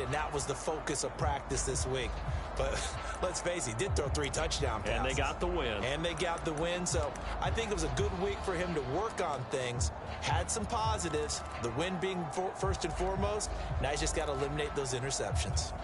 and that was the focus of practice this week. But let's face it, he did throw 3 touchdown passes. And they got the win. And they got the win, so I think it was a good week for him to work on things. Had some positives, the win being first and foremost. Now he's just got to eliminate those interceptions.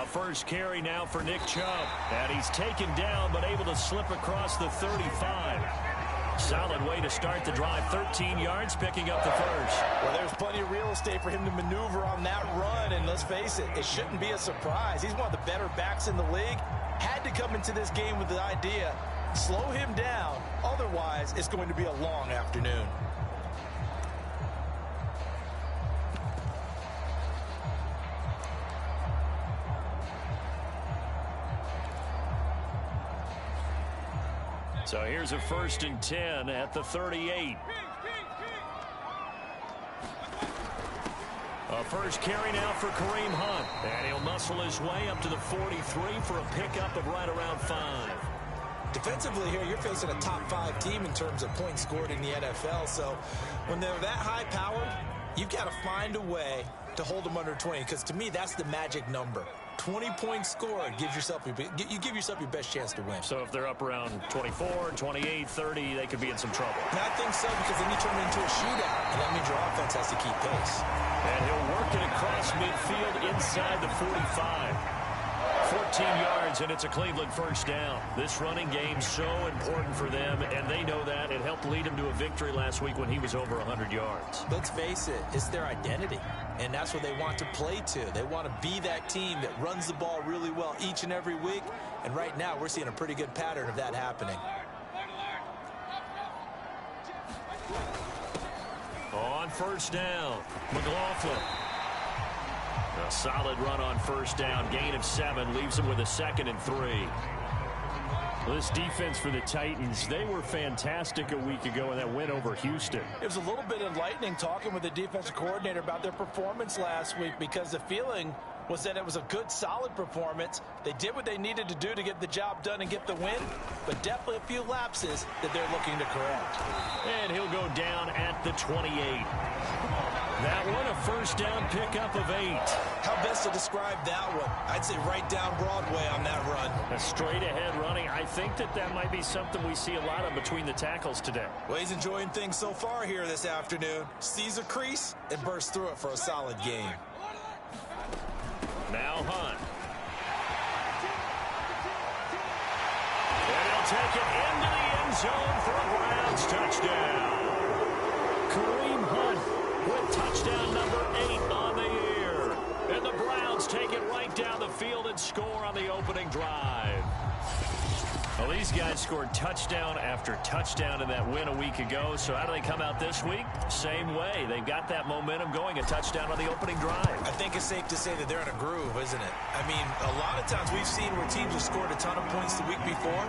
First carry now for Nick Chubb. And he's taken down, but able to slip across the 35. Solid way to start the drive. 13 yards, picking up the first. Well, there's plenty of real estate for him to maneuver on that run. And let's face it, it shouldn't be a surprise. He's one of the better backs in the league. Had to come into this game with the idea, slow him down. Otherwise, it's going to be a long afternoon. So here's a 1st and 10 at the 38. A first carry now for Kareem Hunt. And he'll muscle his way up to the 43 for a pickup of right around 5. Defensively here, you're facing a top 5 team in terms of points scored in the NFL. So when they're that high-powered, you've got to find a way to hold them under 20. Because to me, that's the magic number. 20 points scored, you give yourself your best chance to win. So if they're up around 24, 28, 30, they could be in some trouble. And I think so, because then you turn it into a shootout, and that means your offense has to keep pace. And he'll work it across midfield inside the 45. 14 yards, and it's a Cleveland first down. This running game so important for them, and they know that. It helped lead him to a victory last week when he was over 100 yards. Let's face it, it's their identity, and that's what they want to play to. They want to be that team that runs the ball really well each and every week, and right now we're seeing a pretty good pattern of that happening. On first down, McLaughlin. A solid run on first down. Gain of 7 leaves him with a 2nd and 3. This defense for the Titans, they were fantastic a week ago in that win over Houston. It was a little bit enlightening talking with the defensive coordinator about their performance last week, because the feeling was that it was a good, solid performance. They did what they needed to do to get the job done and get the win, but definitely a few lapses that they're looking to correct. And he'll go down at the 28. That one, a first down pickup of 8. How best to describe that one? I'd say right down Broadway on that run. A straight ahead running. I think that might be something we see a lot of between the tackles today. Well, he's enjoying things so far here this afternoon. Sees a crease and bursts through it for a solid gain. Now Hunt. And he'll take it into the end zone for a Browns touchdown. Kareem Hunt with touchdown number 8 on the year. And the Browns take it right down the field and score on the opening drive. Well, these guys scored touchdown after touchdown in that win a week ago. So how do they come out this week? Same way. They've got that momentum going, a touchdown on the opening drive. I think it's safe to say that they're in a groove, isn't it? I mean, a lot of times we've seen where teams have scored a ton of points the week before.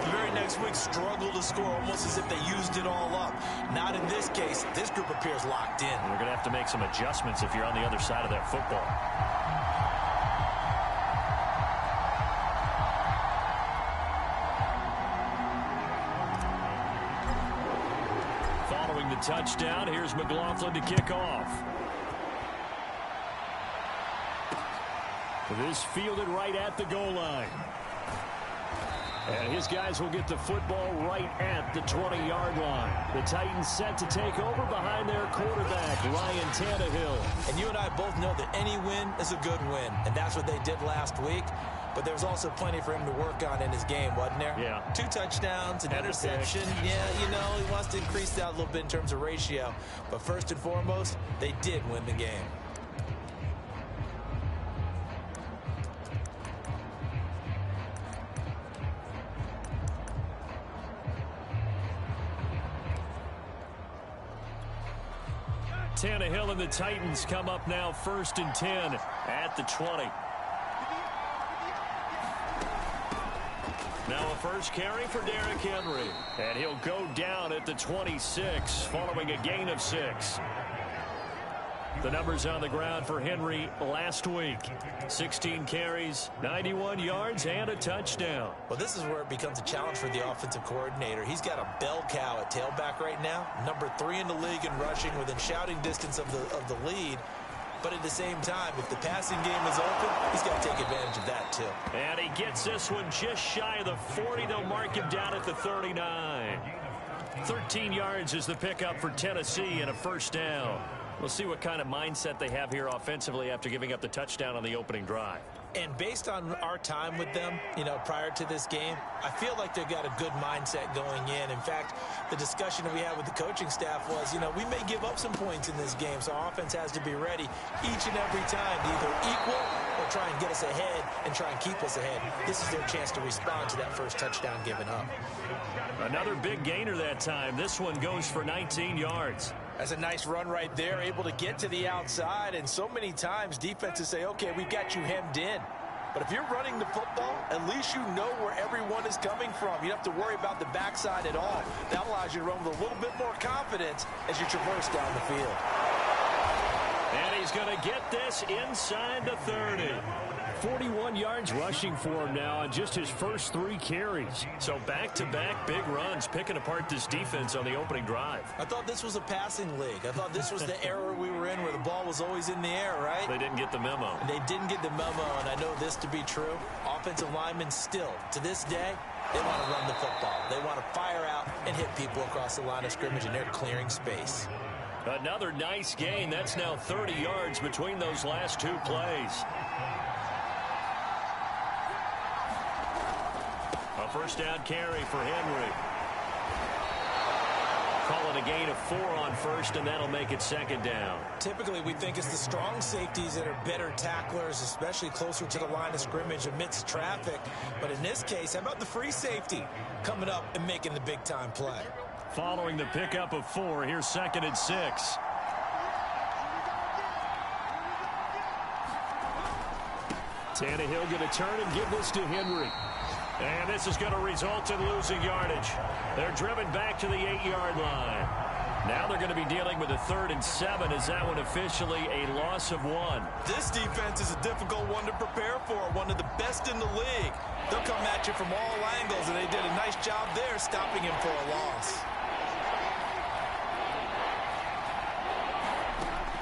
The very next week struggle to score almost as if they used it all up. Not in this case. This group appears locked in. We're going to have to make some adjustments if you're on the other side of that football. Following the touchdown, here's McLaughlin to kick off. This fielded right at the goal line. And his guys will get the football right at the 20-yard line. The Titans set to take over behind their quarterback, Ryan Tannehill. And you and I both know that any win is a good win, and that's what they did last week. But there was also plenty for him to work on in his game, wasn't there? Yeah. 2 touchdowns, an interception. Yeah, you know, he wants to increase that a little bit in terms of ratio. But first and foremost, they did win the game. Tannehill and the Titans come up now 1st and 10 at the 20. Now a first carry for Derrick Henry. And he'll go down at the 26 following a gain of 6. The numbers on the ground for Henry last week. 16 carries, 91 yards, and a touchdown. Well, this is where it becomes a challenge for the offensive coordinator. He's got a bell cow at tailback right now. Number 3 in the league in rushing, within shouting distance of the lead. But at the same time, if the passing game is open, he's got to take advantage of that too. And he gets this one just shy of the 40. They'll mark him down at the 39. 13 yards is the pickup for Tennessee and a first down. We'll see what kind of mindset they have here offensively after giving up the touchdown on the opening drive. And based on our time with them, prior to this game, I feel like they've got a good mindset going in. In fact, the discussion that we had with the coaching staff was, we may give up some points in this game, so our offense has to be ready each and every time to either equal or try and get us ahead and try and keep us ahead. This is their chance to respond to that first touchdown given up. Another big gainer that time. This one goes for 19 yards. That's a nice run right there, able to get to the outside. And so many times defenses say, okay, we've got you hemmed in. But if you're running the football, at least you know where everyone is coming from. You don't have to worry about the backside at all. That allows you to run with a little bit more confidence as you traverse down the field. And he's going to get this inside the 30. 41 yards rushing for him now on just his first 3 carries. So back-to-back big runs, picking apart this defense on the opening drive. I thought this was a passing league. I thought this was the era we were in where the ball was always in the air, right? They didn't get the memo. And they didn't get the memo, and I know this to be true. Offensive linemen still, to this day, they want to run the football. They want to fire out and hit people across the line of scrimmage, and they're clearing space. Another nice gain. That's now 30 yards between those last 2 plays. A first down carry for Henry. Call it a gain of 4 on first, and that'll make it second down. Typically, we think it's the strong safeties that are better tacklers, especially closer to the line of scrimmage amidst traffic. But in this case, how about the free safety coming up and making the big-time play? Following the pickup of 4, here's 2nd and 6. Tannehill going to turn and give this to Henry. And this is going to result in losing yardage. They're driven back to the 8-yard line. Now they're going to be dealing with a 3rd and 7. Is that one officially a loss of 1? This defense is a difficult one to prepare for, one of the best in the league. They'll come at you from all angles, and they did a nice job there stopping him for a loss.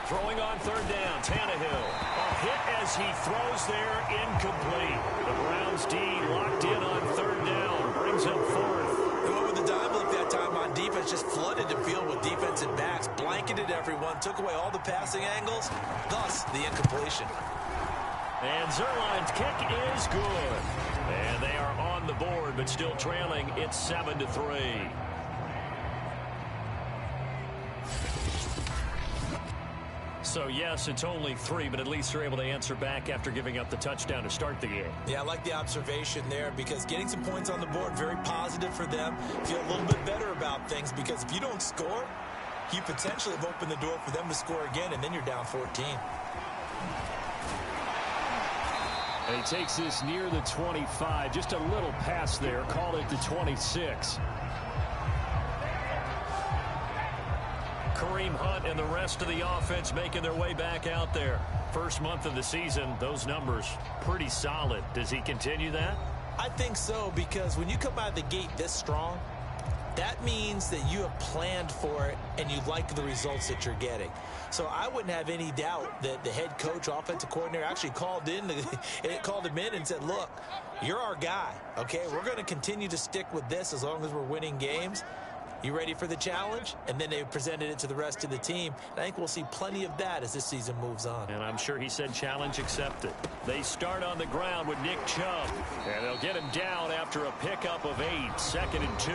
Throwing on 3rd down, Tannehill. A hit as he throws there, incomplete. The Browns D locked in on 3rd down, brings up 4th. They went with the dime look that time on defense, just flooded the field with defensive backs, blanketed everyone, took away all the passing angles, thus the incompletion. And Zuerlein's kick is good. And they are on the board, but still trailing. It's 7-3. So, yes, it's only 3, but at least they're able to answer back after giving up the touchdown to start the game. Yeah, I like the observation there because getting some points on the board, very positive for them. Feel a little bit better about things because if you don't score, you potentially have opened the door for them to score again, and then you're down 14. And he takes this near the 25, just a little pass there, called it the 26. Kareem Hunt and the rest of the offense making their way back out there. First month of the season, those numbers pretty solid. Does he continue that? I think so, because when you come out of the gate this strong, that means that you have planned for it and you like the results that you're getting. So I wouldn't have any doubt that the head coach, offensive coordinator, actually called him in and said, look, you're our guy, okay? We're going to continue to stick with this as long as we're winning games. You ready for the challenge? And then they presented it to the rest of the team. And I think we'll see plenty of that as this season moves on. And I'm sure he said challenge accepted. They start on the ground with Nick Chubb. And they'll get him down after a pickup of 8, 2nd and 2.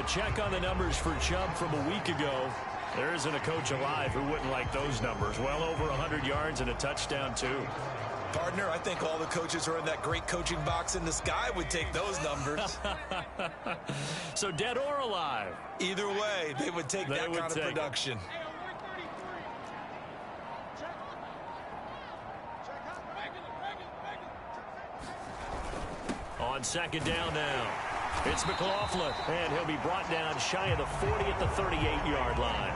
A check on the numbers for Chubb from a week ago. There isn't a coach alive who wouldn't like those numbers. Well over 100 yards and a touchdown, too. Partner, I think all the coaches who are in that great coaching box in the sky would take those numbers. So dead or alive? Either way, they would take that kind of production. On 2nd down now. It's McLaughlin, and he'll be brought down shy of the 40 at the 38-yard line.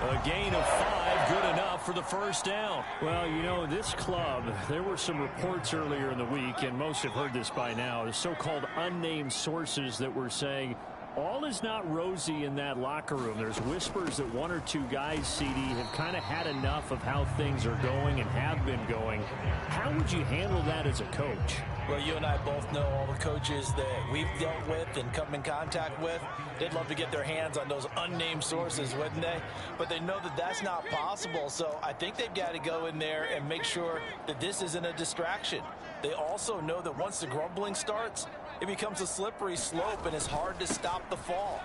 A gain of 5, good enough for the first down. Well, you know, this club, there were some reports earlier in the week, and most have heard this by now, the so-called unnamed sources that were saying all is not rosy in that locker room. There's whispers that one or two guys, CD, have kind of had enough of how things are going and have been going. How would you handle that as a coach? Well, you and I both know all the coaches that we've dealt with and come in contact with. They'd love to get their hands on those unnamed sources, wouldn't they? But they know that that's not possible. So I think they've got to go in there and make sure that this isn't a distraction. They also know that once the grumbling starts, it becomes a slippery slope and it's hard to stop the fall.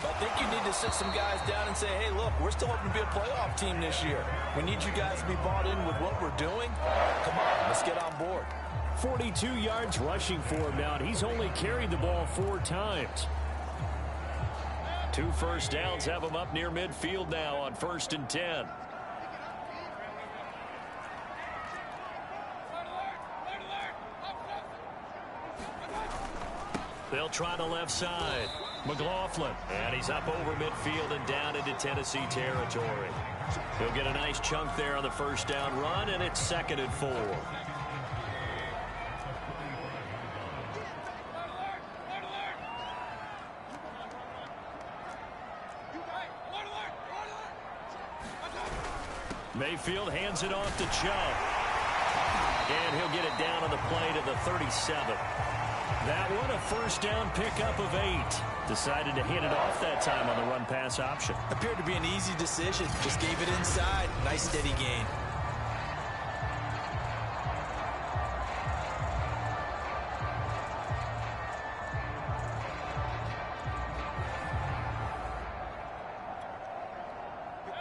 But I think you need to sit some guys down and say, hey, look, we're still hoping to be a playoff team this year. We need you guys to be bought in with what we're doing. Come on, let's get on board. 42 yards rushing for him now. He's only carried the ball 4 times. 2 first downs have him up near midfield now on 1st and 10. They'll try the left side. McLaughlin. And he's up over midfield and down into Tennessee territory. He'll get a nice chunk there on the first down run, and it's 2nd and 4. Mayfield hands it off to Chubb. And he'll get it down on the play to the 37. That one a first down pickup of 8. Decided to hand it off that time on the run-pass option. Appeared to be an easy decision. Just gave it inside. Nice steady gain.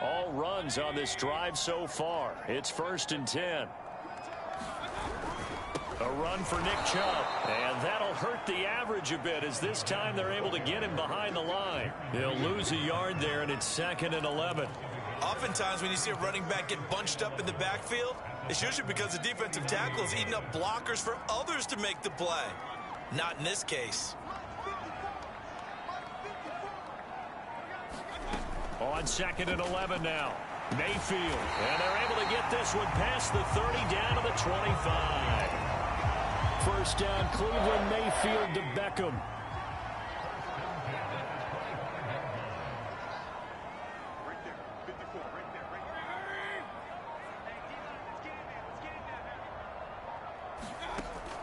All runs on this drive so far. It's 1st and 10. A run for Nick Chubb, and that'll hurt the average a bit as this time they're able to get him behind the line. He'll lose a yard there, and it's 2nd and 11. Oftentimes when you see a running back get bunched up in the backfield, it's usually because the defensive tackle is eating up blockers for others to make the play. Not in this case. On 2nd and 11 now. Mayfield, and they're able to get this one past the 30 down to the 25. First down, Cleveland. Mayfield to Beckham.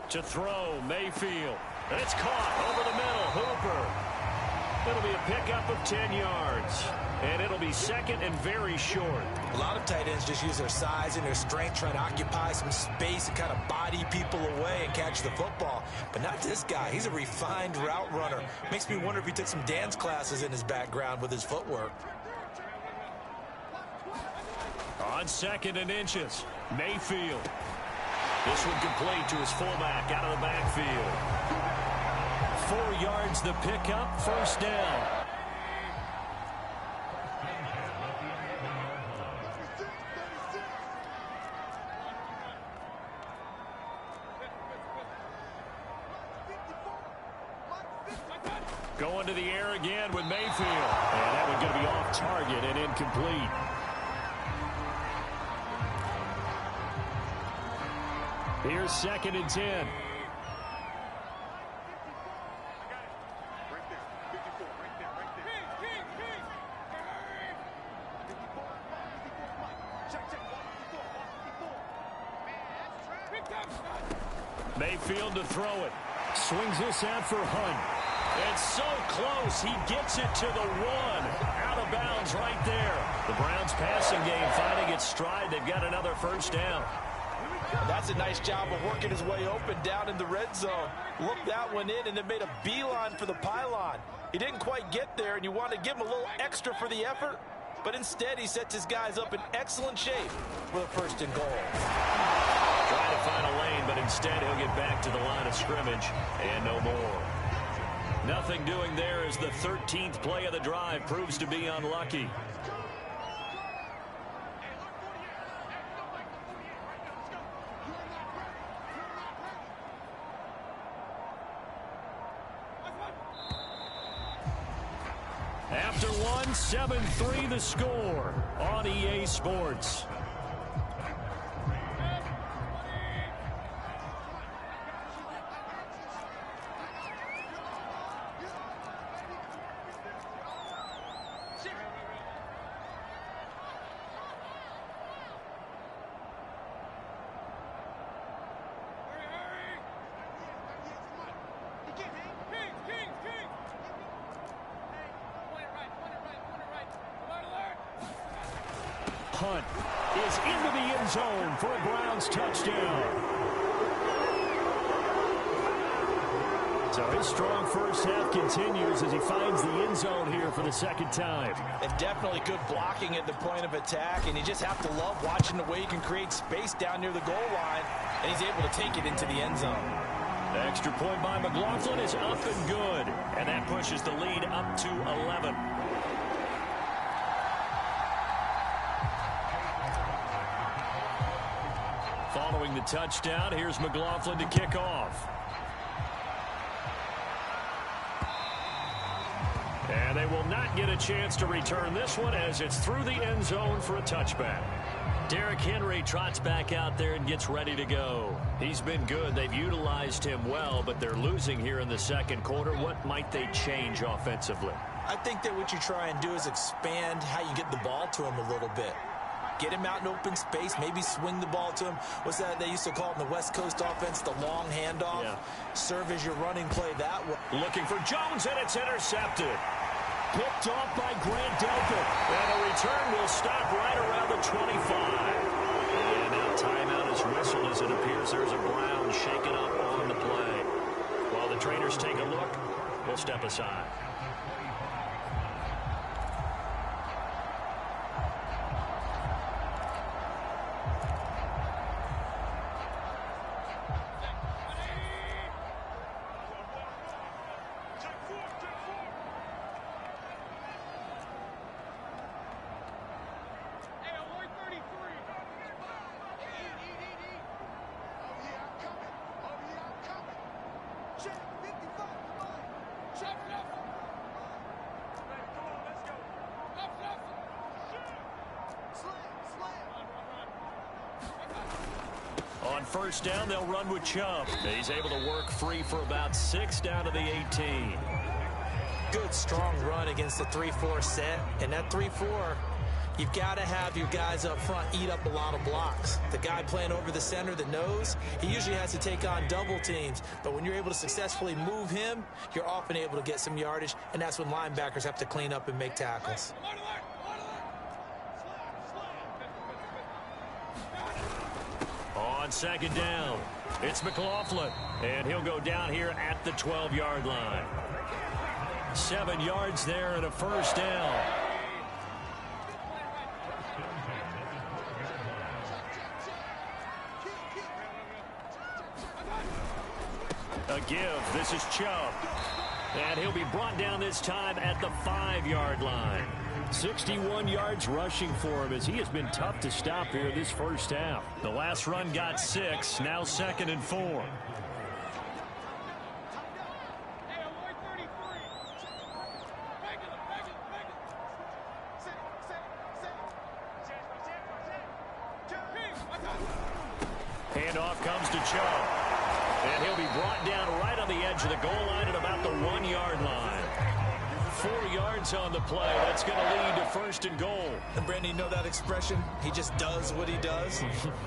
To throw, Mayfield. And it's caught over the middle. Hooper. It'll be a pickup of 10 yards. And it'll be 2nd and very short. A lot of tight ends just use their size and their strength, trying to occupy some space and kind of body people away and catch the football. But not this guy. He's a refined route runner. Makes me wonder if he took some dance classes in his background with his footwork. On 2nd and inches, Mayfield. This one complete to his fullback out of the backfield. 4 yards the pickup, first down. Going to the air again with Mayfield. And that one going to be off target and incomplete. Here's 2nd and 10. Mayfield to throw it. Swings this out for Hunt. And so close, he gets it to the 1. Out of bounds right there. The Browns passing game finding its stride. They've got another first down. And that's a nice job of working his way open down in the red zone. Looked that one in and then made a beeline for the pylon. He didn't quite get there, and you want to give him a little extra for the effort. But instead, he sets his guys up in excellent shape for the 1st and goal. Trying to find a lane, but instead he'll get back to the line of scrimmage and no more. Nothing doing there as the 13th play of the drive proves to be unlucky. After 1, 7-3 the score on EA Sports. Hunt is into the end zone for a Browns touchdown. So his strong first half continues as he finds the end zone here for the second time. And definitely good blocking at the point of attack, and you just have to love watching the way he can create space down near the goal line, and he's able to take it into the end zone. The extra point by McLaughlin is up and good, and that pushes the lead up to 11. Following the touchdown, here's McLaughlin to kick off. And they will not get a chance to return this one as it's through the end zone for a touchback. Derrick Henry trots back out there and gets ready to go. He's been good. They've utilized him well, but they're losing here in the second quarter. What might they change offensively? I think that what you try and do is expand how you get the ball to him a little bit. Get him out in open space, maybe swing the ball to him. What's that they used to call it in the West Coast offense, the long handoff? Yeah. Serve as your running play that way. Looking for Jones, and it's intercepted. Picked off by Grant Delpit. And a return will stop right around the 25. And now timeout is whistled as it appears there's a Brown shaken up on the play. While the trainers take a look, we'll step aside. On first down, they'll run with Chubb. He's able to work free for about 6 down to the 18. Good, strong run against the 3-4 set. And that 3-4, you've got to have your guys up front eat up a lot of blocks. The guy playing over the center, the nose, he usually has to take on double teams. But when you're able to successfully move him, you're often able to get some yardage. And that's when linebackers have to clean up and make tackles. On second down, it's McLaughlin, and he'll go down here at the 12-yard line. 7 yards there and a first down. A give. This is Chubb. And he'll be brought down this time at the 5-yard line. 61 yards rushing for him as he has been tough to stop here this first half. The last run got 6, now 2nd and 4. Handoff comes to Chubb. And he'll be brought down right on the edge of the goal line at about the 1-yard line. 4 yards on the play. That's going to lead to 1st and goal. And Brandon, you know that expression? He just does what he does.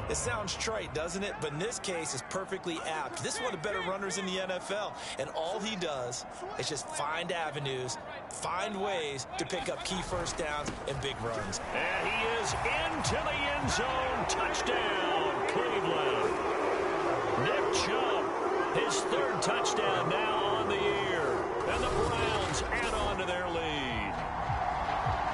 It sounds trite, doesn't it? But in this case, it's perfectly apt. This is one of the better runners in the NFL. And all he does is just find avenues, find ways to pick up key first downs and big runs. And he is into the end zone. Touchdown, Cleveland. Nick Chubb, his 3rd touchdown now on the year. And the Browns add on to their lead.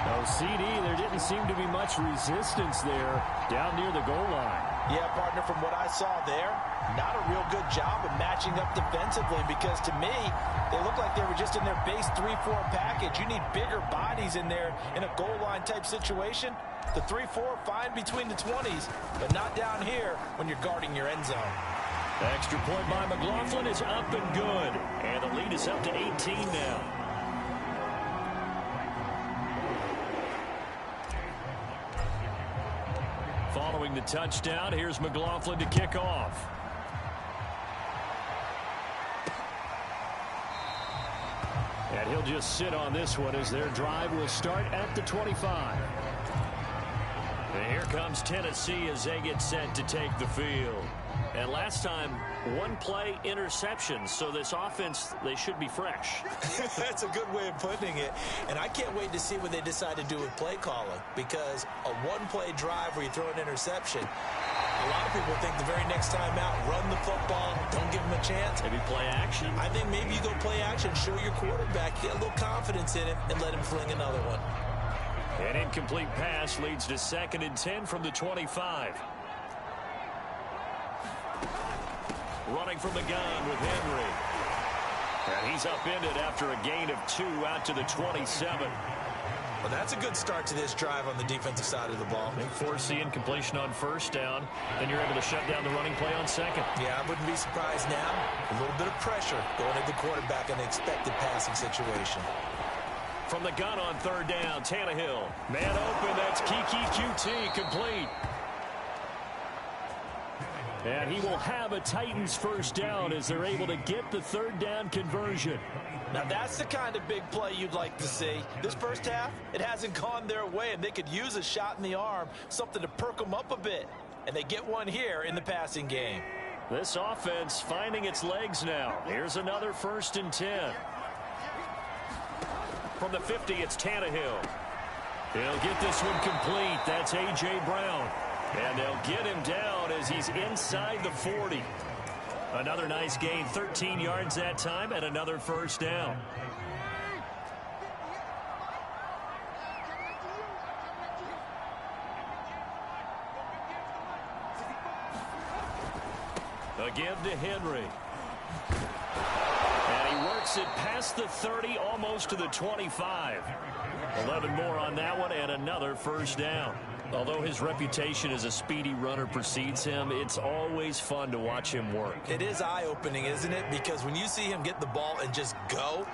No, CD, there didn't seem to be much resistance there down near the goal line. Yeah, partner, from what I saw there, not a real good job of matching up defensively because to me, they look like they were just in their base 3-4 package. You need bigger bodies in there in a goal line type situation. The 3-4, fine between the 20s, but not down here when you're guarding your end zone. The extra point by McLaughlin is up and good. And the lead is up to 18 now. Following the touchdown, here's McLaughlin to kick off. And he'll just sit on this one as their drive will start at the 25. And here comes Tennessee as they get set to take the field. And last time, one play interception. So this offense, they should be fresh. That's a good way of putting it. And I can't wait to see what they decide to do with play calling. Because a one-play drive where you throw an interception, a lot of people think the very next time out, run the football, don't give them a chance. Maybe play action. I think maybe you go play action, show your quarterback, get a little confidence in it, and let him fling another one. An incomplete pass leads to 2nd and 10 from the 25. Running from the gun with Henry. And he's upended after a gain of 2 out to the 27. Well, that's a good start to this drive on the defensive side of the ball. They force the incompletion on 1st down. Then you're able to shut down the running play on 2nd. Yeah, I wouldn't be surprised now. A little bit of pressure going at the quarterback in an expected passing situation. From the gun on 3rd down, Tannehill. Man open, that's Kiki QT, complete. And he will have a Titans 1st down as they're able to get the 3rd down conversion. Now that's the kind of big play you'd like to see. This first half, it hasn't gone their way, and they could use a shot in the arm, something to perk them up a bit. And they get one here in the passing game. This offense finding its legs now. Here's another 1st and 10. From the 50, it's Tannehill. He'll get this one complete. That's A.J. Brown. And they'll get him down as he's inside the 40. Another nice gain, 13 yards that time, and another 1st down. Again to Henry. And he works it past the 30, almost to the 25. 11 more on that one, and another 1st down. Although his reputation as a speedy runner precedes him, it's always fun to watch him work. It is eye-opening, isn't it? Because when you see him get the ball and just go,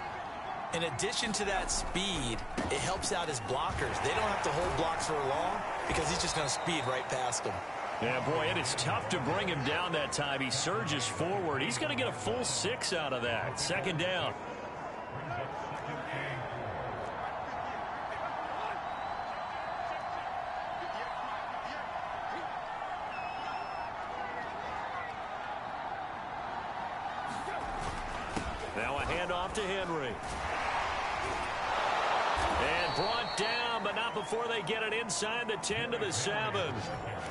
in addition to that speed, it helps out his blockers. They don't have to hold blocks for long because he's just going to speed right past them. Yeah, boy, it is tough to bring him down that time. He surges forward. He's going to get a full 6 out of that. 2nd down. Now a handoff to Henry. And brought down, but not before they get it inside the 10 to the 7.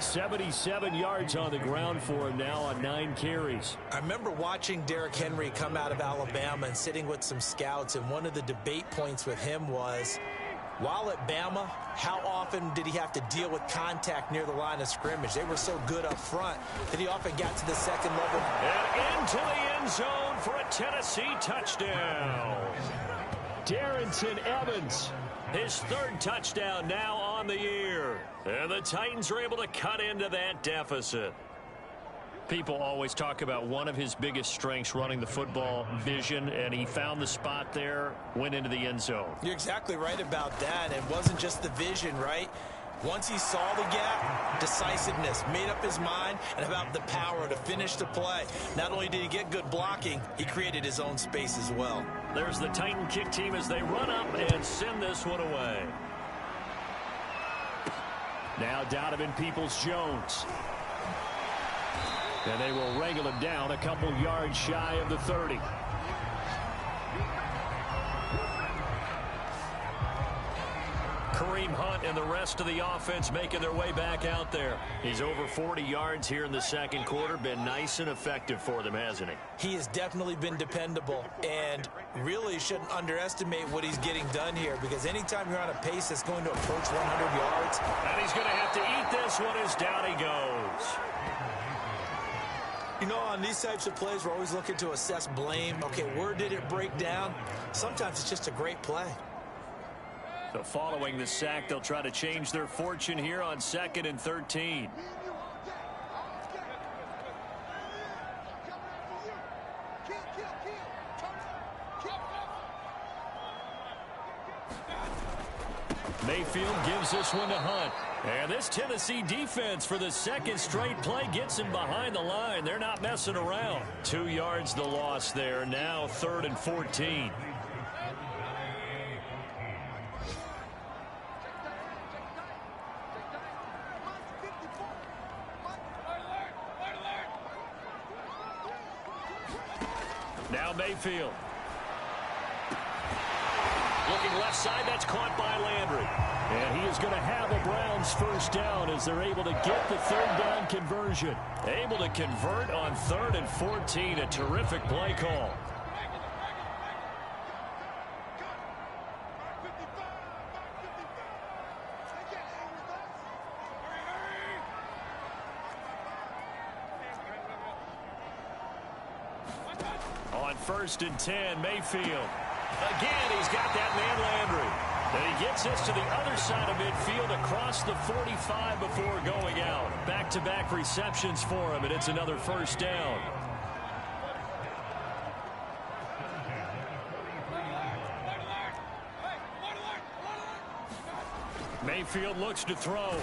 77 yards on the ground for him now on 9 carries. I remember watching Derrick Henry come out of Alabama and sitting with some scouts, and one of the debate points with him was, while at Bama, how often did he have to deal with contact near the line of scrimmage? They were so good up front that he often got to the 2nd level. And into the end zone for a Tennessee touchdown. Darrynton Evans, his 3rd touchdown now on the year. And the Titans are able to cut into that deficit. People always talk about one of his biggest strengths, running the football, vision, and he found the spot there, went into the end zone. You're exactly right about that. It wasn't just the vision, right? Once he saw the gap, decisiveness, made up his mind, and about the power to finish the play. Not only did he get good blocking, he created his own space as well. There's the Titan kick team as they run up and send this one away. Now Donovan Peoples-Jones. And they will wrangle him down a couple yards shy of the 30. Kareem Hunt and the rest of the offense making their way back out there. He's over 40 yards here in the 2nd quarter. Been nice and effective for them, hasn't he? He has definitely been dependable, and really shouldn't underestimate what he's getting done here, because anytime you're on a pace that's going to approach 100 yards. And he's going to have to eat this one as down he goes. You know, on these types of plays, we're always looking to assess blame. Okay, where did it break down? Sometimes it's just a great play. So following the sack, they'll try to change their fortune here on 2nd and 13. Mayfield gives this one to Hunt. And this Tennessee defense for the second straight play gets him behind the line. They're not messing around. 2 yards the loss there. Now 3rd and 14. Now Mayfield. Looking left side, that's caught by Landry. And he is going to have a Browns first down as they're able to get the 3rd down conversion. Able to convert on 3rd and 14. A terrific play call. On 1st and 10, Mayfield. Again, he's got that man Landry. And he gets this to the other side of midfield across the 45 before going out. Back-to-back receptions for him, and it's another first down. Mayfield looks to throw.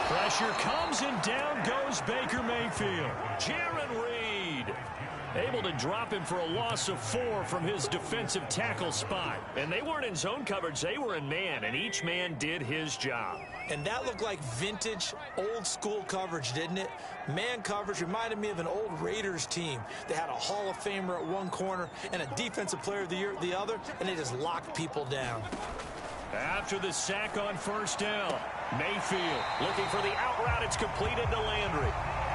Pressure comes, and down goes Baker Mayfield. Jarran Reed able to drop him for a loss of 4 from his defensive tackle spot. And they weren't in zone coverage, they were in man, and each man did his job. And that looked like vintage, old-school coverage, didn't it? Man coverage reminded me of an old Raiders team. They had a Hall of Famer at one corner and a Defensive Player of the Year at the other, and they just locked people down. After the sack on first down, Mayfield looking for the out route. It's completed to Landry.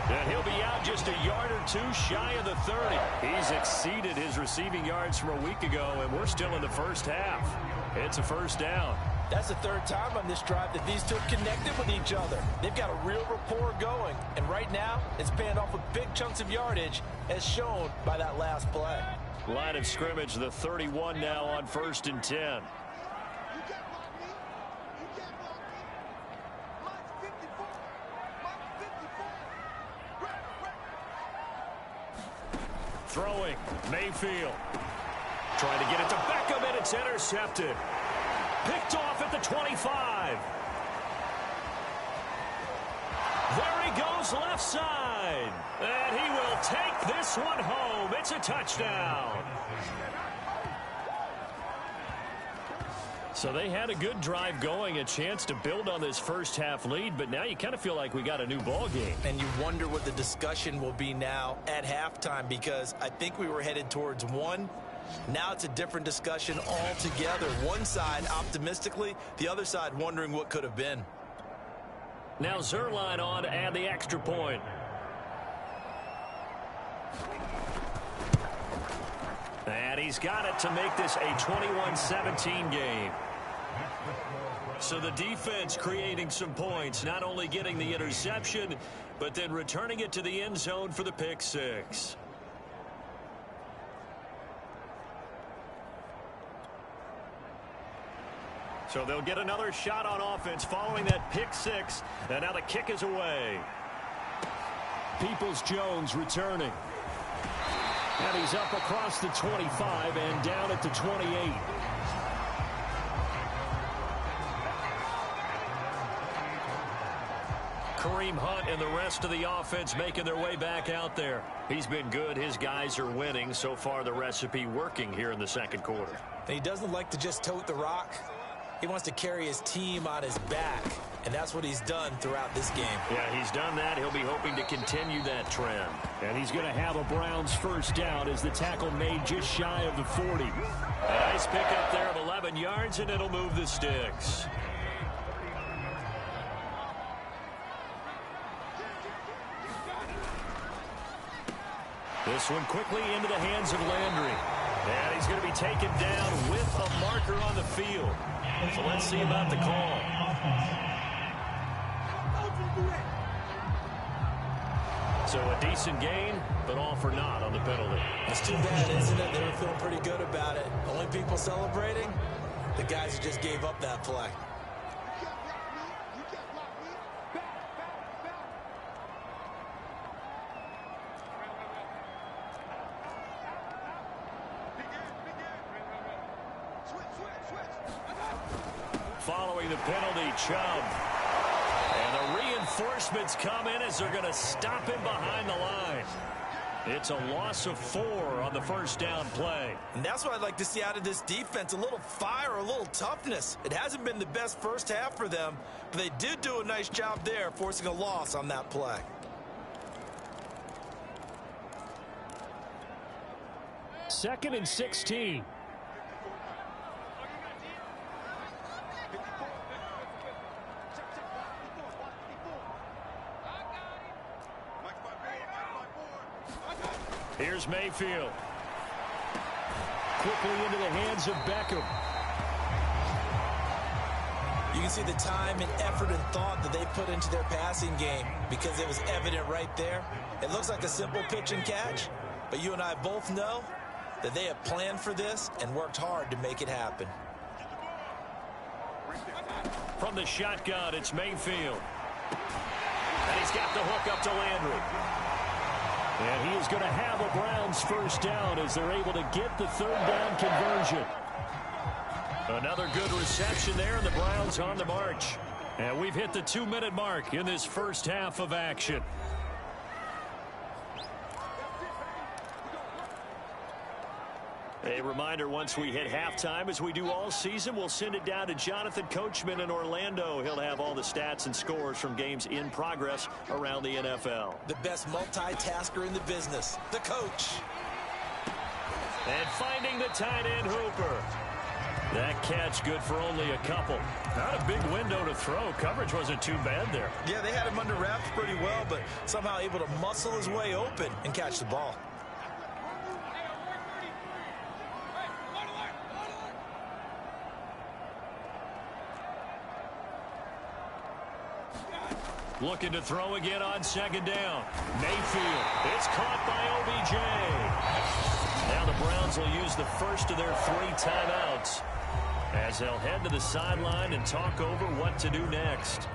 And he'll be out just a yard or 2 shy of the 30. He's exceeded his receiving yards from a week ago, and we're still in the first half. It's a first down. That's the 3rd time on this drive that these two have connected with each other. They've got a real rapport going, and right now it's paying off with big chunks of yardage, as shown by that last play. Line of scrimmage, the 31 now on 1st and 10. Throwing, Mayfield. Trying to get it to Beckham, and it's intercepted. Picked off at the 25. There he goes left side. And he will take this one home. It's a touchdown. So they had a good drive going, a chance to build on this first half lead, but now you kind of feel like we got a new ball game. And you wonder what the discussion will be now at halftime, because I think we were headed towards 1. Now it's a different discussion altogether. One side optimistically, the other side wondering what could have been. Now Zuerlein on to add the extra point. And he's got it to make this a 21-17 game. So the defense creating some points, not only getting the interception, but then returning it to the end zone for the pick 6. So they'll get another shot on offense following that pick 6. And now the kick is away. Peoples-Jones returning. And he's up across the 25 and down at the 28. Kareem Hunt and the rest of the offense making their way back out there. He's been good. His guys are winning. So far, the recipe working here in the second quarter. And he doesn't like to just tote the rock. He wants to carry his team on his back, and that's what he's done throughout this game. Yeah, he's done that. He'll be hoping to continue that trend. And he's going to have a Browns first down as the tackle made just shy of the 40. A nice pickup there of 11 yards, and it'll move the sticks. This one quickly into the hands of Landry. And he's going to be taken down with a marker on the field. So let's see about the call. So a decent gain, but all for naught on the penalty. It's too bad, isn't it? They were feeling pretty good about it. Only people celebrating, the guys who just gave up that play. Following the penalty, Chubb. Reinforcements come in as they're going to stop him behind the line. It's a loss of 4 on the first down play. And that's what I'd like to see out of this defense, a little fire, a little toughness. It hasn't been the best first half for them, but they did do a nice job there, forcing a loss on that play. Second and 16. Here's Mayfield. Quickly into the hands of Beckham. You can see the time and effort and thought that they put into their passing game because it was evident right there. It looks like a simple pitch and catch, but you and I both know that they have planned for this and worked hard to make it happen. From the shotgun, it's Mayfield. And he's got the hook up to Landry. And he is going to have a Browns first down as they're able to get the third down conversion. Another good reception there, and the Browns on the march. And we've hit the 2-minute mark in this first half of action. A reminder, once we hit halftime, as we do all season, we'll send it down to Jonathan Coachman in Orlando. He'll have all the stats and scores from games in progress around the NFL. The best multitasker in the business, the coach. And finding the tight end, Hooper. That catch good for only a couple. Not a big window to throw. Coverage wasn't too bad there. Yeah, they had him under wraps pretty well, but somehow able to muscle his way open and catch the ball. Looking to throw again on second down. Mayfield. It's caught by OBJ. Now the Browns will use the first of their 3 timeouts as they'll head to the sideline and talk over what to do next.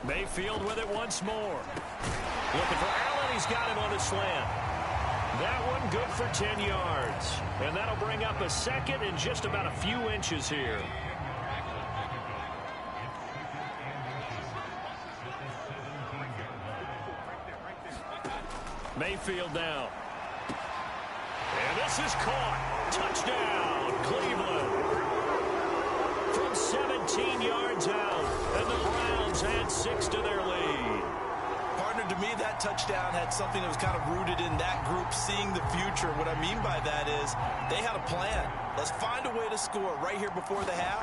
Mayfield with it once more. Looking for Allen. He's got him on a slant. That one good for 10 yards. And that'll bring up a second and just about a few inches here. Mayfield now. And this is caught. Touchdown, Cleveland. From 17 yards out. And the Browns add 6 to their lead. Partner, to me, that touchdown had something that was kind of rooted in that group seeing the future. What I mean by that is they had a plan. Let's find a way to score right here before the half,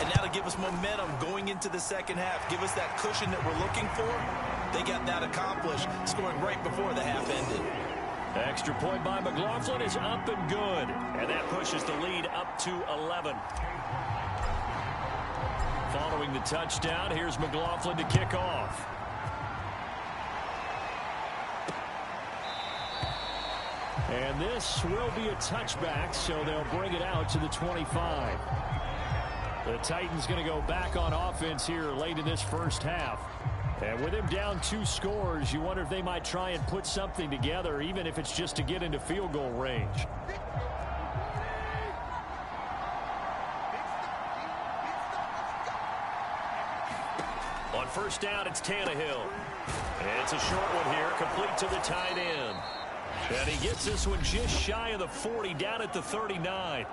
and that'll give us momentum going into the second half. Give us that cushion that we're looking for. They got that accomplished, scoring right before the half ended. Extra point by McLaughlin is up and good, and that pushes the lead up to 11. Following the touchdown, here's McLaughlin to kick off. And this will be a touchback, so they'll bring it out to the 25. The Titans going to go back on offense here late in this first half. And with him down 2 scores, you wonder if they might try and put something together, even if it's just to get into field goal range. On first down, it's Tannehill. And it's a short one here, complete to the tight end. And he gets this one just shy of the 40, down at the 39.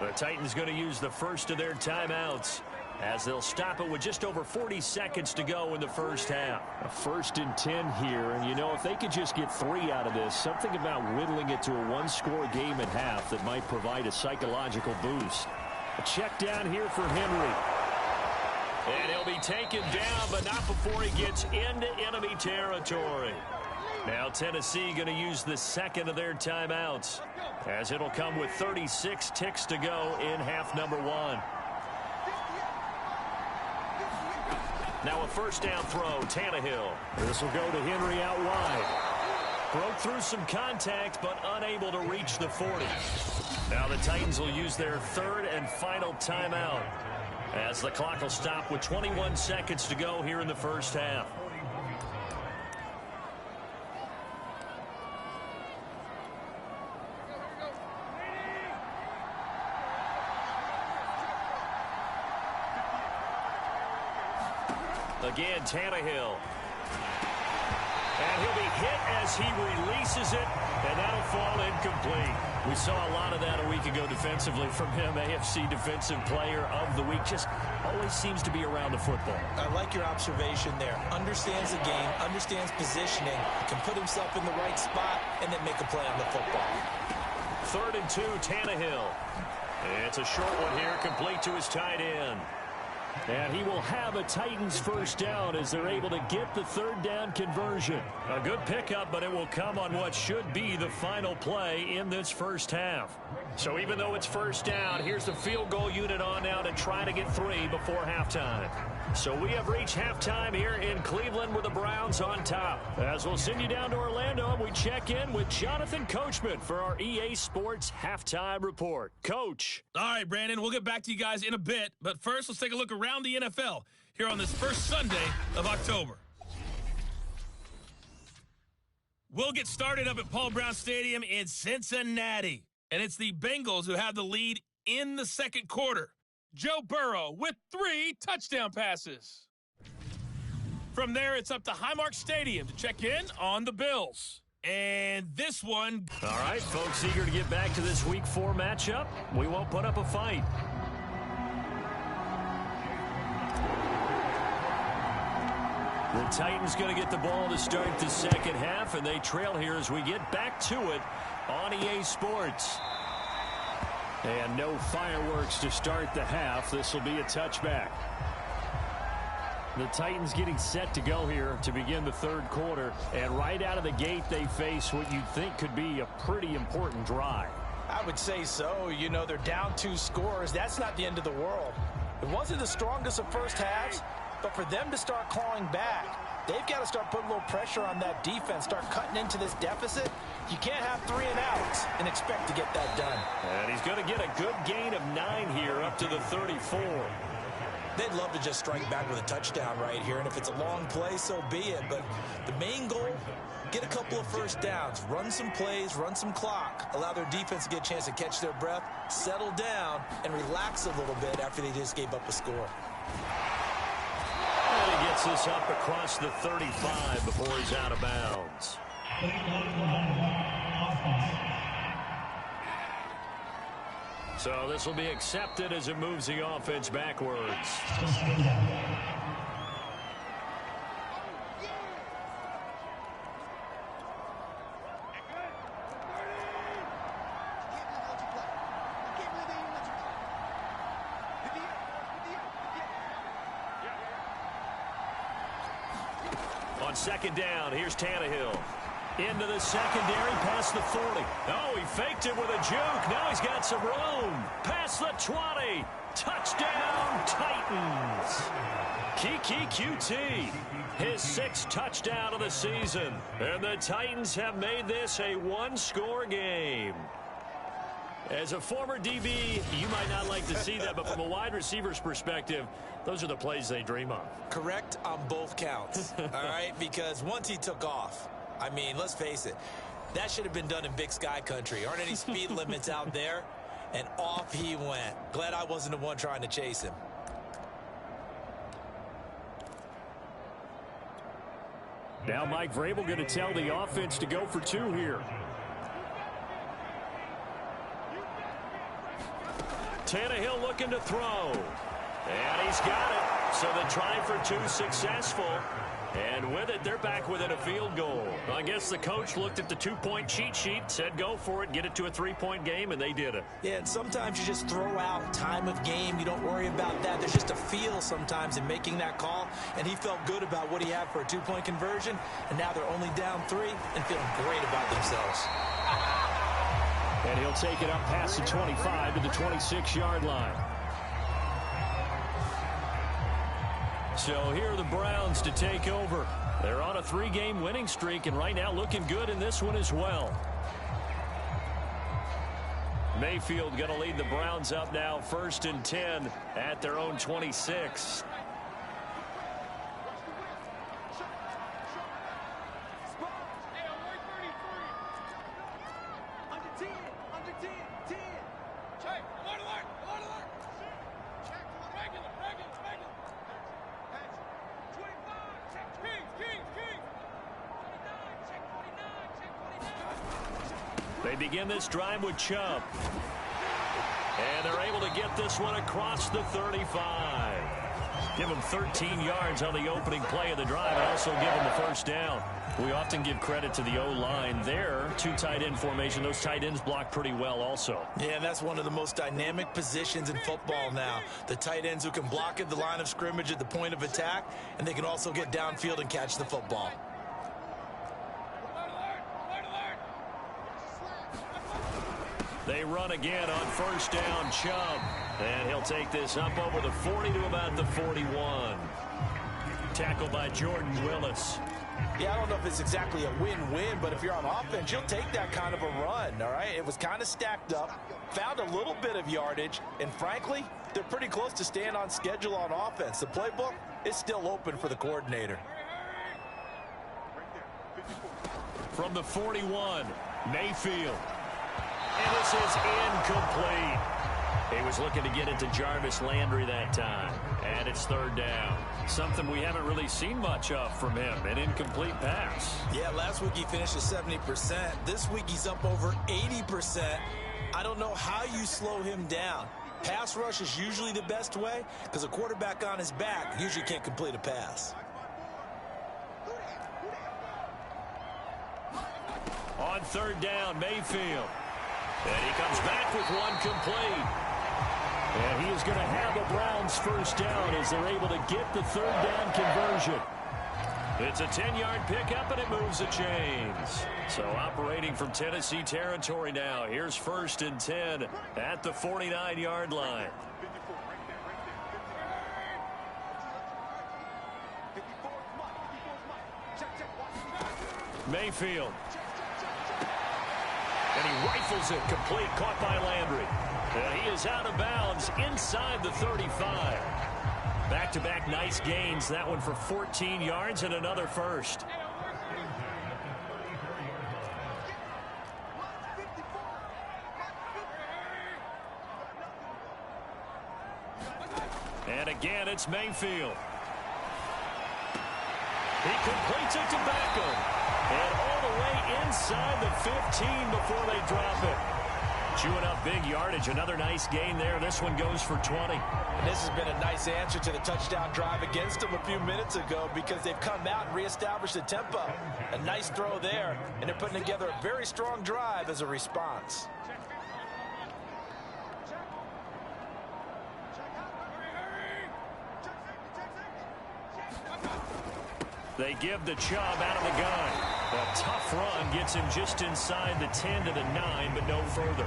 The Titans going to use the first of their timeouts as they'll stop it with just over 40 seconds to go in the first half. A 1st and 10 here, and you know, if they could just get 3 out of this, something about whittling it to a 1-score game at half that might provide a psychological boost. A check down here for Henry. And he'll be taken down, but not before he gets into enemy territory. Now Tennessee going to use the second of their timeouts, as it'll come with 36 ticks to go in half number 1. Now a first down throw, Tannehill. This will go to Henry out wide. Broke through some contact, but unable to reach the 40. Now the Titans will use their 3rd and final timeout, as the clock will stop with 21 seconds to go here in the first half. Again, Tannehill. And he'll be hit as he releases it, and that'll fall incomplete. We saw a lot of that a week ago defensively from him. AFC Defensive Player of the Week. Just always seems to be around the football. I like your observation there. Understands the game, understands positioning, can put himself in the right spot, and then make a play on the football. 3rd and 2, Tannehill. It's a short one here, complete to his tight end. And he will have a Titans first down as they're able to get the 3rd down conversion. A good pickup, but it will come on what should be the final play in this first half. So even though it's first down, here's the field goal unit on now to try to get 3 before halftime. So we have reached halftime here in Cleveland with the Browns on top. As we'll send you down to Orlando, we check in with Jonathan Coachman for our EA Sports Halftime Report. Coach. All right, Brandon, we'll get back to you guys in a bit. But first, let's take a look around the NFL here on this first Sunday of October. We'll get started up at Paul Brown Stadium in Cincinnati. And it's the Bengals who have the lead in the second quarter. Joe Burrow with 3 touchdown passes. From there, it's up to Highmark Stadium to check in on the Bills. And this one... All right, folks, eager to get back to this Week 4 matchup. We won't put up a fight. The Titans going to get the ball to start the second half, and they trail here as we get back to it on EA Sports. And no fireworks to start the half. This will be a touchback. The Titans getting set to go here to begin the third quarter. And right out of the gate, they face what you'd think could be a pretty important drive. I would say so. You know, they're down 2 scores. That's not the end of the world. It wasn't the strongest of first halves, but for them to start clawing back, they've got to start putting a little pressure on that defense, start cutting into this deficit. You can't have 3 and outs and expect to get that done. And he's going to get a good gain of 9 here up to the 34. They'd love to just strike back with a touchdown right here, and if it's a long play, so be it. But the main goal, get a couple of first downs, run some plays, run some clock, allow their defense to get a chance to catch their breath, settle down, and relax a little bit after they just gave up a score. And he gets this up across the 35 before he's out of bounds. So this will be accepted as it moves the offense backwards. On second down, here's Tannehill. Into the secondary, past the 40. Oh, he faked it with a juke. Now he's got some room. Past the 20. Touchdown, Titans. Keke Coutee, his 6th touchdown of the season. And the Titans have made this a 1-score game. As a former DB, you might not like to see that, but from a wide receiver's perspective, those are the plays they dream of. Correct on both counts, all right? Because once he took off, I mean, let's face it, that should have been done in Big Sky Country. Aren't any speed limits out there? And off he went. Glad I wasn't the one trying to chase him. Now Mike Vrabel going to tell the offense to go for 2 here. Tannehill looking to throw. And he's got it. So the try for 2 successful. And with it, they're back within a field goal. I guess the coach looked at the 2-point cheat sheet, said go for it, get it to a 3-point game, and they did it. Yeah, and sometimes you just throw out time of game. You don't worry about that. There's just a feel sometimes in making that call, and he felt good about what he had for a 2-point conversion, and now they're only down 3 and feeling great about themselves. And he'll take it up past the 25 to the 26-yard line. So here are the Browns to take over. They're on a 3-game winning streak, and right now looking good in this one as well. Mayfield going to lead the Browns up now, 1st and 10 at their own 26. They begin this drive with Chubb. And they're able to get this one across the 35. Give them 13 yards on the opening play of the drive and also give them the first down. We often give credit to the O-line there. Two tight end formation. Those tight ends block pretty well also. Yeah, and that's one of the most dynamic positions in football now. The tight ends who can block at the line of scrimmage at the point of attack, and they can also get downfield and catch the football. They run again on first down, Chubb. And he'll take this up over the 40 to about the 41. Tackled by Jordan Willis. Yeah, I don't know if it's exactly a win-win, but if you're on offense, you'll take that kind of a run, all right? It was kind of stacked up, found a little bit of yardage, and frankly, they're pretty close to staying on schedule on offense. The playbook is still open for the coordinator. From the 41, Mayfield. And this is incomplete. He was looking to get it to Jarvis Landry that time. And it's third down. Something we haven't really seen much of from him. An incomplete pass. Yeah, last week he finished at 70%. This week he's up over 80%. I don't know how you slow him down. Pass rush is usually the best way because a quarterback on his back usually can't complete a pass. On third down, Mayfield. And he comes back with one complete. And he is going to have the Browns first down as they're able to get the third down conversion. It's a 10-yard pickup, and it moves the chains. So operating from Tennessee territory now. Here's first and 10 at the 49-yard line. Mayfield. And he rifles it complete, caught by Landry. And he is out of bounds inside the 35. Back-to-back nice gains. That one for 14 yards and another first. And again, it's Mayfield. He completes it to Beckham. And all the way inside the 15 before they drop it. Chewing up big yardage. Another nice gain there. This one goes for 20. And this has been a nice answer to the touchdown drive against them a few minutes ago because they've come out and reestablished the tempo. A nice throw there, and they're putting together a very strong drive as a response. They give the Chubb out of the gun. A tough run gets him just inside the 10 to the 9, but no further.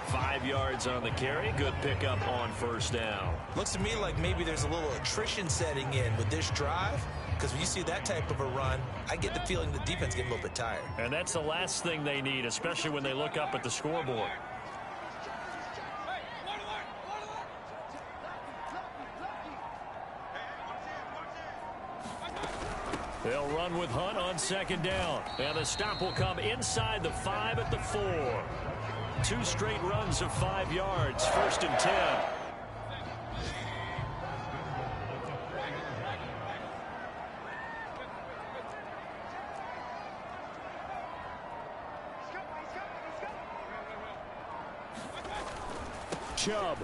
5 yards on the carry. Good pickup on first down. Looks to me like maybe there's a little attrition setting in with this drive, because when you see that type of a run, I get the feeling the defense getting a little bit tired. And that's the last thing they need, especially when they look up at the scoreboard. They'll run with Hunt on second down. And the stop will come inside the 5 at the 4. 2 straight runs of 5 yards. First and 10. Chubb.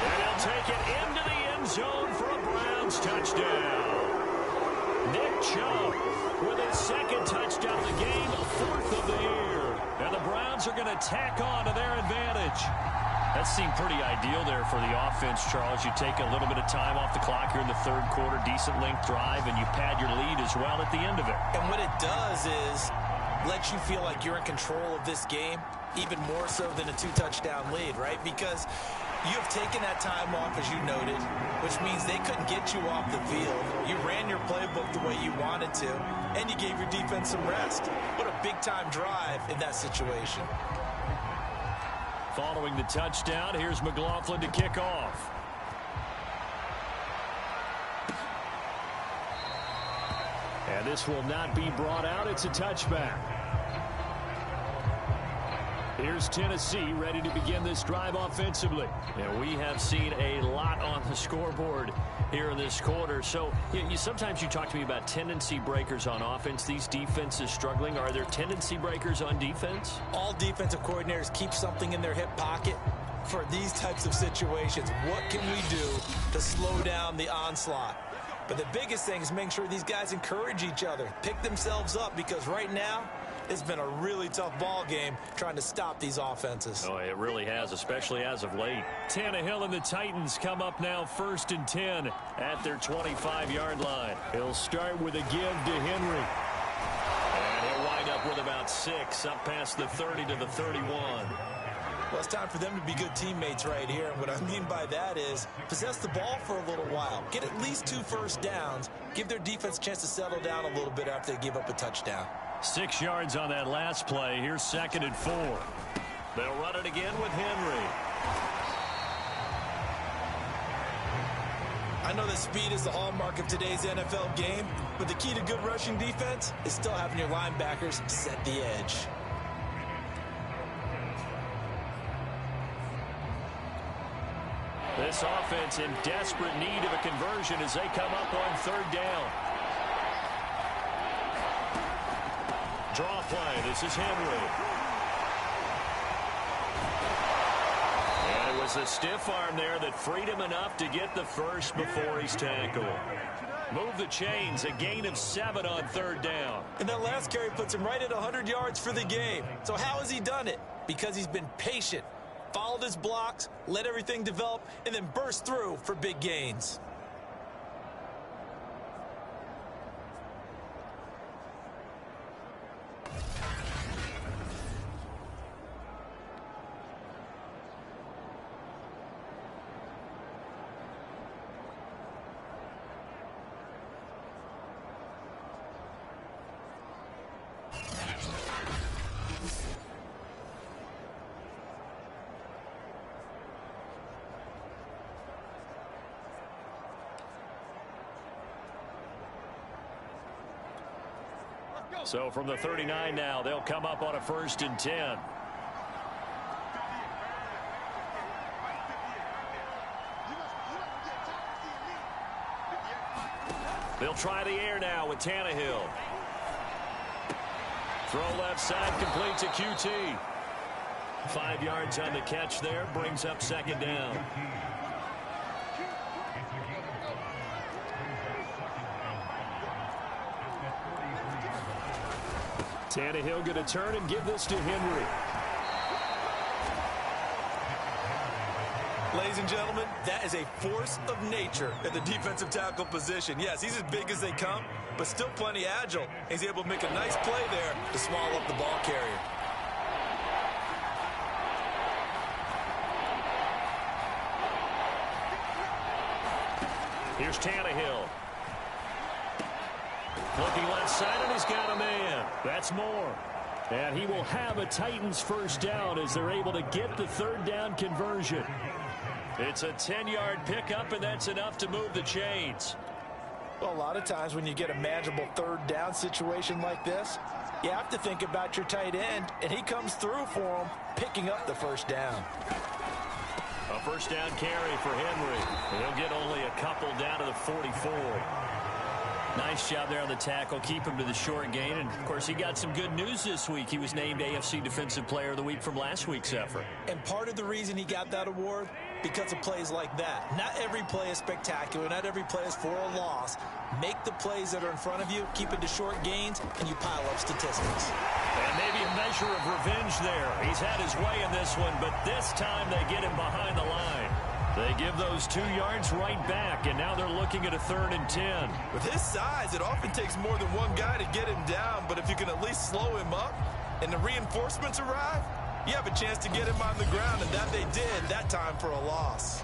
And he'll take it into the end zone for a Browns touchdown. Nick Chubb with his second touchdown of the game, 4th of the year. And the Browns are going to tack on to their advantage. That seemed pretty ideal there for the offense, Charles. You take a little bit of time off the clock here in the third quarter, decent length drive, and you pad your lead as well at the end of it. And what it does is let you feel like you're in control of this game, even more so than a 2-touchdown lead, right? Because you have taken that time off, as you noted, which means they couldn't get you off the field. You ran your playbook the way you wanted to, and you gave your defense some rest. What a big-time drive in that situation. Following the touchdown, here's McLaughlin to kick off. And this will not be brought out. It's a touchback. Here's Tennessee ready to begin this drive offensively. And we have seen a lot on the scoreboard here in this quarter. So sometimes you talk to me about tendency breakers on offense. These defenses struggling. Are there tendency breakers on defense? All defensive coordinators keep something in their hip pocket for these types of situations. What can we do to slow down the onslaught? But the biggest thing is making sure these guys encourage each other, pick themselves up, because right now it's been a really tough ball game trying to stop these offenses. Oh, it really has, especially as of late. Tannehill and the Titans come up now 1st and 10 at their 25-yard line. He'll start with a give to Henry. And he'll wind up with about 6 up past the 30 to the 31. Well, it's time for them to be good teammates right here. And what I mean by that is possess the ball for a little while. Get at least 2 first downs. Give their defense a chance to settle down a little bit after they give up a touchdown. 6 yards on that last play. Here's 2nd and 4. They'll run it again with Henry. I know that speed is the hallmark of today's NFL game, but the key to good rushing defense is still having your linebackers set the edge. This offense in desperate need of a conversion as they come up on 3rd down. Draw play. This is Henry. And it was a stiff arm there that freed him enough to get the first before he's tackled. Move the chains. A gain of 7 on 3rd down. And that last carry puts him right at 100 yards for the game. So how has he done it? Because he's been patient, followed his blocks, let everything develop, and then burst through for big gains. So from the 39 now, they'll come up on a 1st and 10. They'll try the air now with Tannehill. Throw left side, completes a QT. 5 yards on the catch there, brings up 2nd down. Tannehill going to turn and give this to Henry. Ladies and gentlemen, that is a force of nature at the defensive tackle position. Yes, he's as big as they come, but still plenty agile. He's able to make a nice play there to swallow up the ball carrier. Here's Tannehill. Looking left side, and he's got a man. That's Moore. And he will have a Titans first down as they're able to get the 3rd down conversion. It's a 10-yard pickup, and that's enough to move the chains. Well, a lot of times when you get a manageable 3rd down situation like this, you have to think about your tight end, and he comes through for him, picking up the first down. A first down carry for Henry. He'll get only a couple down to the 44. Nice job there on the tackle. Keep him to the short gain. And, of course, he got some good news this week. He was named AFC Defensive Player of the Week from last week's effort. And part of the reason he got that award, because of plays like that. Not every play is spectacular. Not every play is for a loss. Make the plays that are in front of you, keep it to short gains, and you pile up statistics. And maybe a measure of revenge there. He's had his way in this one, but this time they get him behind the line. They give those 2 yards right back, and now they're looking at a 3rd and 10. With his size, it often takes more than one guy to get him down, but if you can at least slow him up and the reinforcements arrive, you have a chance to get him on the ground, and that they did that time for a loss.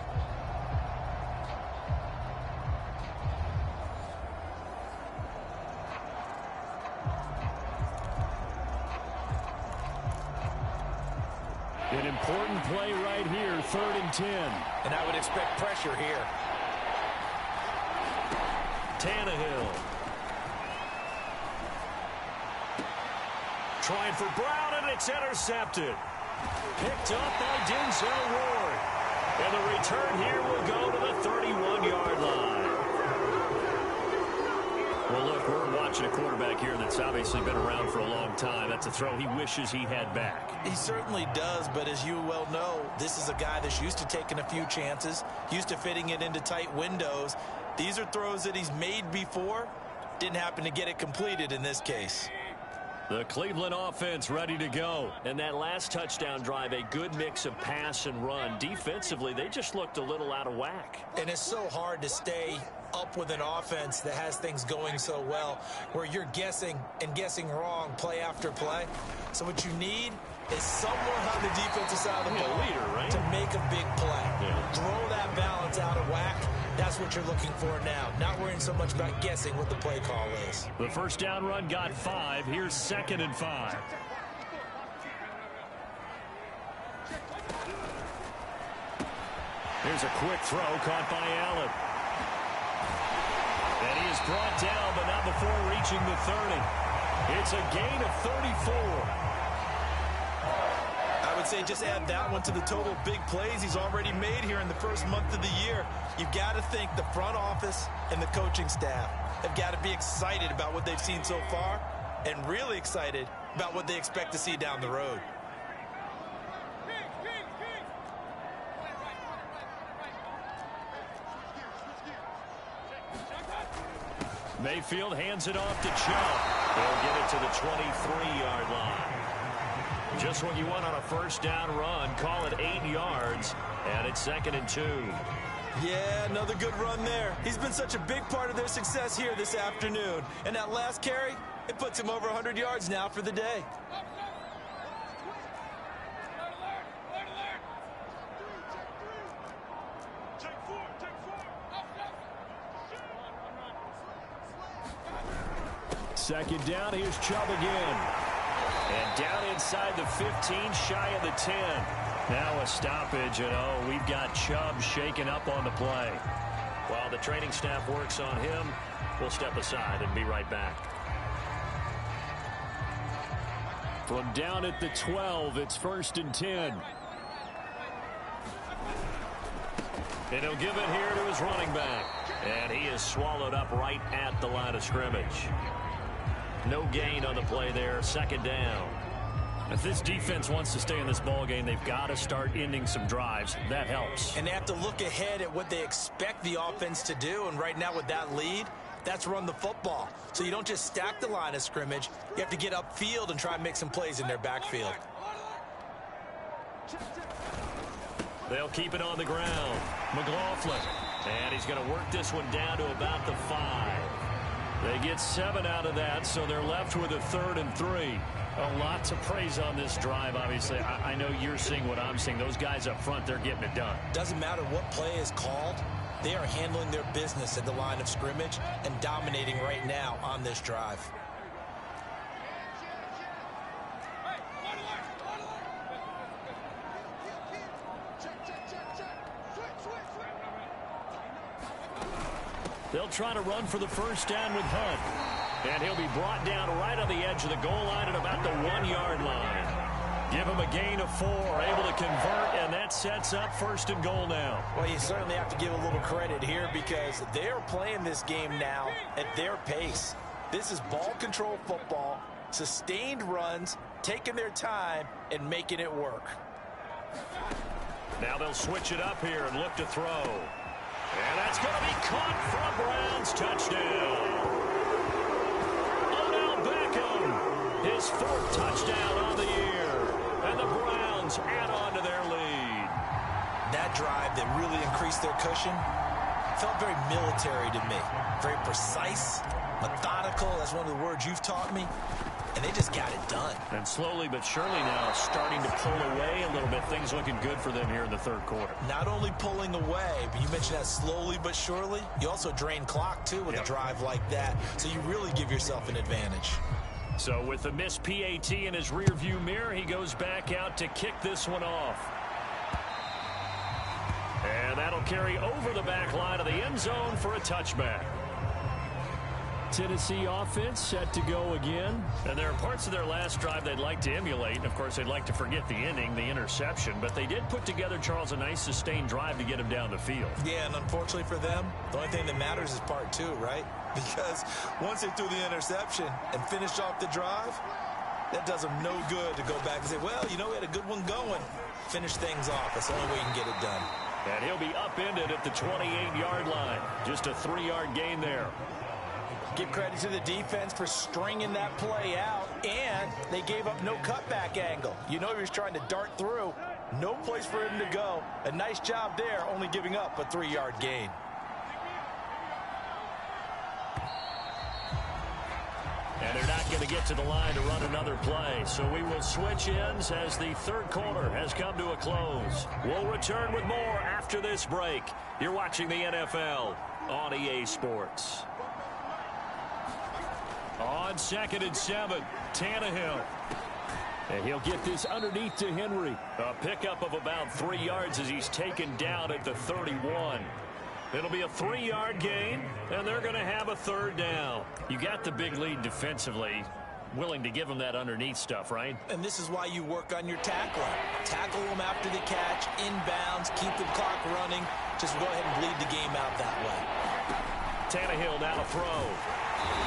An important play right here, 3rd and 10. And I would expect pressure here. Tannehill. Trying for Brown, and it's intercepted. Picked up by Denzel Ward. And the return here will go to the 31-yard line. Well, look, we're watching a quarterback here that's obviously been around for a long time. That's a throw he wishes he had back. He certainly does, but as you well know, this is a guy that's used to taking a few chances, used to fitting it into tight windows. These are throws that he's made before. Didn't happen to get it completed in this case. The Cleveland offense ready to go. And that last touchdown drive, a good mix of pass and run. Defensively, they just looked a little out of whack. And it's so hard to stay up with an offense that has things going so well, where you're guessing and guessing wrong play after play. So what you need is someone on the defensive side of the ball to make a big play. Throw that balance out of whack. That's what you're looking for now. Not worrying so much about guessing what the play call is. The first down run got 5. Here's 2nd and 5. Here's a quick throw caught by Allen. And he is brought down, but not before reaching the 30. It's a gain of 34. I would say just add that one to the total big plays he's already made here in the first month of the year. You've got to think the front office and the coaching staff have got to be excited about what they've seen so far and really excited about what they expect to see down the road. Mayfield hands it off to Chubb. They'll get it to the 23-yard line. Just what you want on a first down run. Call it 8 yards, and it's 2nd and 2. Yeah, another good run there. He's been such a big part of their success here this afternoon. And that last carry, it puts him over 100 yards now for the day. Second down, here's Chubb again. And down inside the 15, shy of the 10. Now a stoppage, and we've got Chubb shaken up on the play. While the training staff works on him, we'll step aside and be right back. From down at the 12, it's 1st and 10. And he'll give it here to his running back. And he is swallowed up right at the line of scrimmage. No gain on the play there. 2nd down. If this defense wants to stay in this ball game, they've got to start ending some drives. That helps. And they have to look ahead at what they expect the offense to do. And right now with that lead, that's run the football. So you don't just stack the line of scrimmage. You have to get upfield and try and make some plays in their backfield. They'll keep it on the ground. McLaughlin. And he's going to work this one down to about the 5. They get 7 out of that, so they're left with a 3rd and 3. A lot to praise on this drive, obviously. I know you're seeing what I'm seeing. Those guys up front, they're getting it done. Doesn't matter what play is called. They are handling their business at the line of scrimmage and dominating right now on this drive. They'll try to run for the first down with Hunt. And he'll be brought down right on the edge of the goal line at about the 1-yard line. Give him a gain of 4, able to convert, and that sets up 1st and goal now. Well, you certainly have to give a little credit here because they're playing this game now at their pace. This is ball control football, sustained runs, taking their time, and making it work. Now they'll switch it up here and look to throw. And that's going to be caught for a Browns touchdown. Odell Beckham, his 4th touchdown on the year. And the Browns add on to their lead. That drive that really increased their cushion felt very military to me. Very precise, methodical. That's one of the words you've taught me. And they just got it done. And slowly but surely now starting to pull away a little bit. Things looking good for them here in the 3rd quarter. Not only pulling away, but you mentioned that slowly but surely. You also drain clock, too, with a drive like that. So you really give yourself an advantage. So with the missed PAT in his rearview mirror, he goes back out to kick this one off. And that'll carry over the back line of the end zone for a touchback. Tennessee offense set to go again. And there are parts of their last drive they'd like to emulate. And, of course, they'd like to forget the inning, the interception. But they did put together, Charles, a nice sustained drive to get him down the field. Yeah, and unfortunately for them, the only thing that matters is part two, right? Because once they threw the interception and finished off the drive, that does them no good to go back and say, well, you know, we had a good one going. Finish things off. That's the only way you can get it done. And he'll be upended at the 28-yard line. Just a 3-yard gain there. Give credit to the defense for stringing that play out, and they gave up no cutback angle. You know he was trying to dart through. No place for him to go. A nice job there, only giving up a 3-yard gain. And they're not going to get to the line to run another play. So we will switch ends as the third quarter has come to a close. We'll return with more after this break. You're watching the NFL on EA Sports. On 2nd and 7, Tannehill. And he'll get this underneath to Henry. A pickup of about 3 yards as he's taken down at the 31. It'll be a 3-yard gain, and they're going to have a third down. You got the big lead defensively. Willing to give them that underneath stuff, right? And this is why you work on your tackling. Tackle them after the catch, inbounds, keep the clock running. Just go ahead and bleed the game out that way. Tannehill now to throw.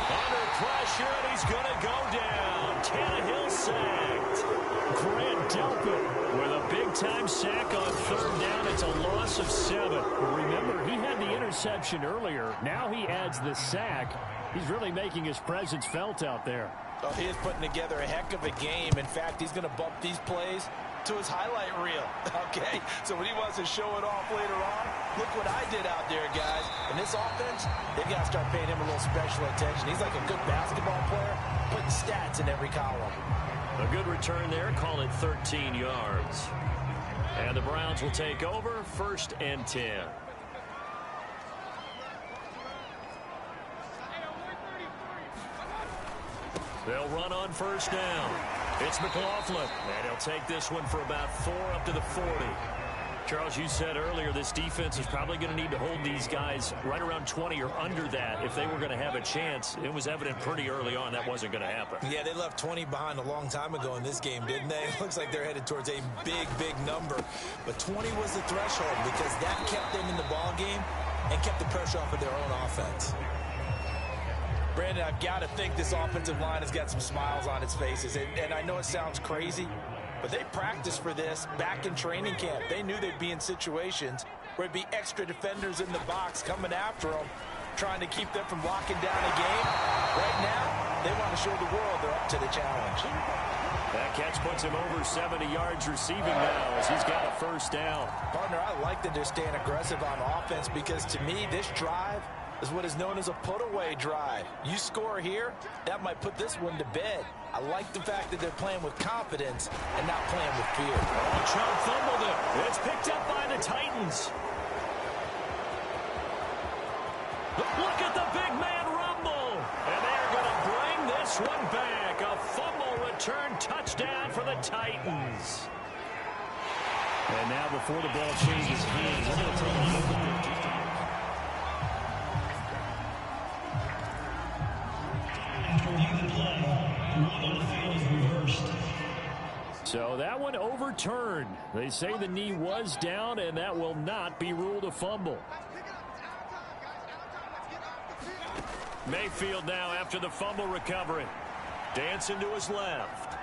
Under pressure, and he's going to go down. Tannehill sacked. Grant Delpit with a big-time sack on third down. It's a loss of 7. Remember, he had the interception earlier. Now he adds the sack. He's really making his presence felt out there. Oh, he is putting together a heck of a game. In fact, he's going to bump these plays to his highlight reel. Okay, so when he wants to show it off later on, look what I did out there, guys. In this offense, they've got to start paying him a little special attention. He's like a good basketball player, putting stats in every column. A good return there. Call it 13 yards. And the Browns will take over 1st and 10. They'll run on 1st down. It's McLaughlin. And he'll take this one for about 4 up to the 40. Charles, you said earlier this defense is probably going to need to hold these guys right around 20 or under that if they were going to have a chance. It was evident pretty early on that wasn't going to happen. Yeah, they left 20 behind a long time ago in this game, didn't they? It looks like they're headed towards a big, big number. But 20 was the threshold because that kept them in the ball game and kept the pressure off of their own offense. Brandon, I've got to think this offensive line has got some smiles on its faces. And I know it sounds crazy, but they practiced for this back in training camp. They knew they'd be in situations where it'd be extra defenders in the box coming after them, trying to keep them from locking down a game. Right now, they want to show the world they're up to the challenge. That catch puts him over 70 yards receiving now as he's got a 1st down. Partner, I like that they're staying aggressive on offense because to me, this drive is what is known as a put-away drive. You score here, that might put this one to bed. I like the fact that they're playing with confidence and not playing with fear. Oh, Chubb fumbled it. It's picked up by the Titans. Look at the big man rumble. And they're going to bring this one back. A fumble return touchdown for the Titans. And now before the ball changes hands, they're going to take a look at their defense. So that one overturned. They say the knee was down, and that will not be ruled a fumble. Mayfield now after the fumble recovery. Dancing to his left.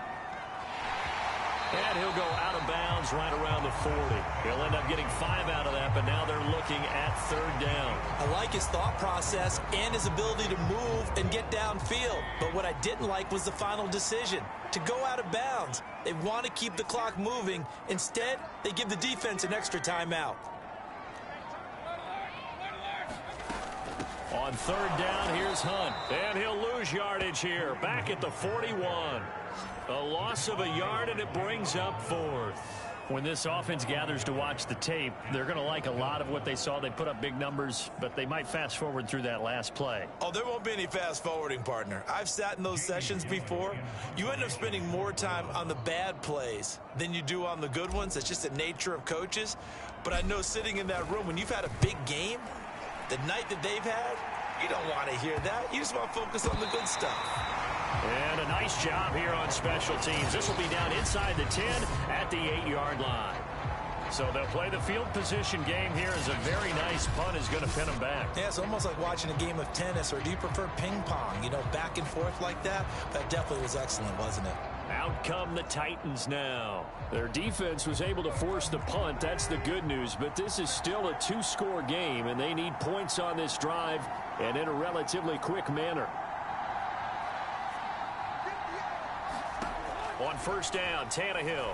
And he'll go out of bounds right around the 40. He'll end up getting 5 out of that, but now they're looking at 3rd down. I like his thought process and his ability to move and get downfield. But what I didn't like was the final decision, to go out of bounds. They want to keep the clock moving. Instead, they give the defense an extra timeout. On 3rd down, here's Hunt. And he'll lose yardage here, back at the 41. A loss of a yard, and it brings up 4th. When this offense gathers to watch the tape, they're going to like a lot of what they saw. They put up big numbers, but they might fast forward through that last play. Oh, there won't be any fast forwarding, partner. I've sat in those sessions before. You end up spending more time on the bad plays than you do on the good ones. It's just the nature of coaches. But I know sitting in that room, when you've had a big game, the night that they've had, You don't want to hear that. You just want to focus on the good stuff. And a nice job here on special teams. This will be down inside the 10 at the 8-yard line. So they'll play the field position game here as a very nice punt is going to pin them back. Yeah, it's almost like watching a game of tennis, or do you prefer ping pong? You know, back and forth like that? That definitely was excellent, wasn't it? Out come the Titans now. Their defense was able to force the punt. That's the good news. But this is still a 2-score game, and they need points on this drive and in a relatively quick manner. On first down, Tannehill.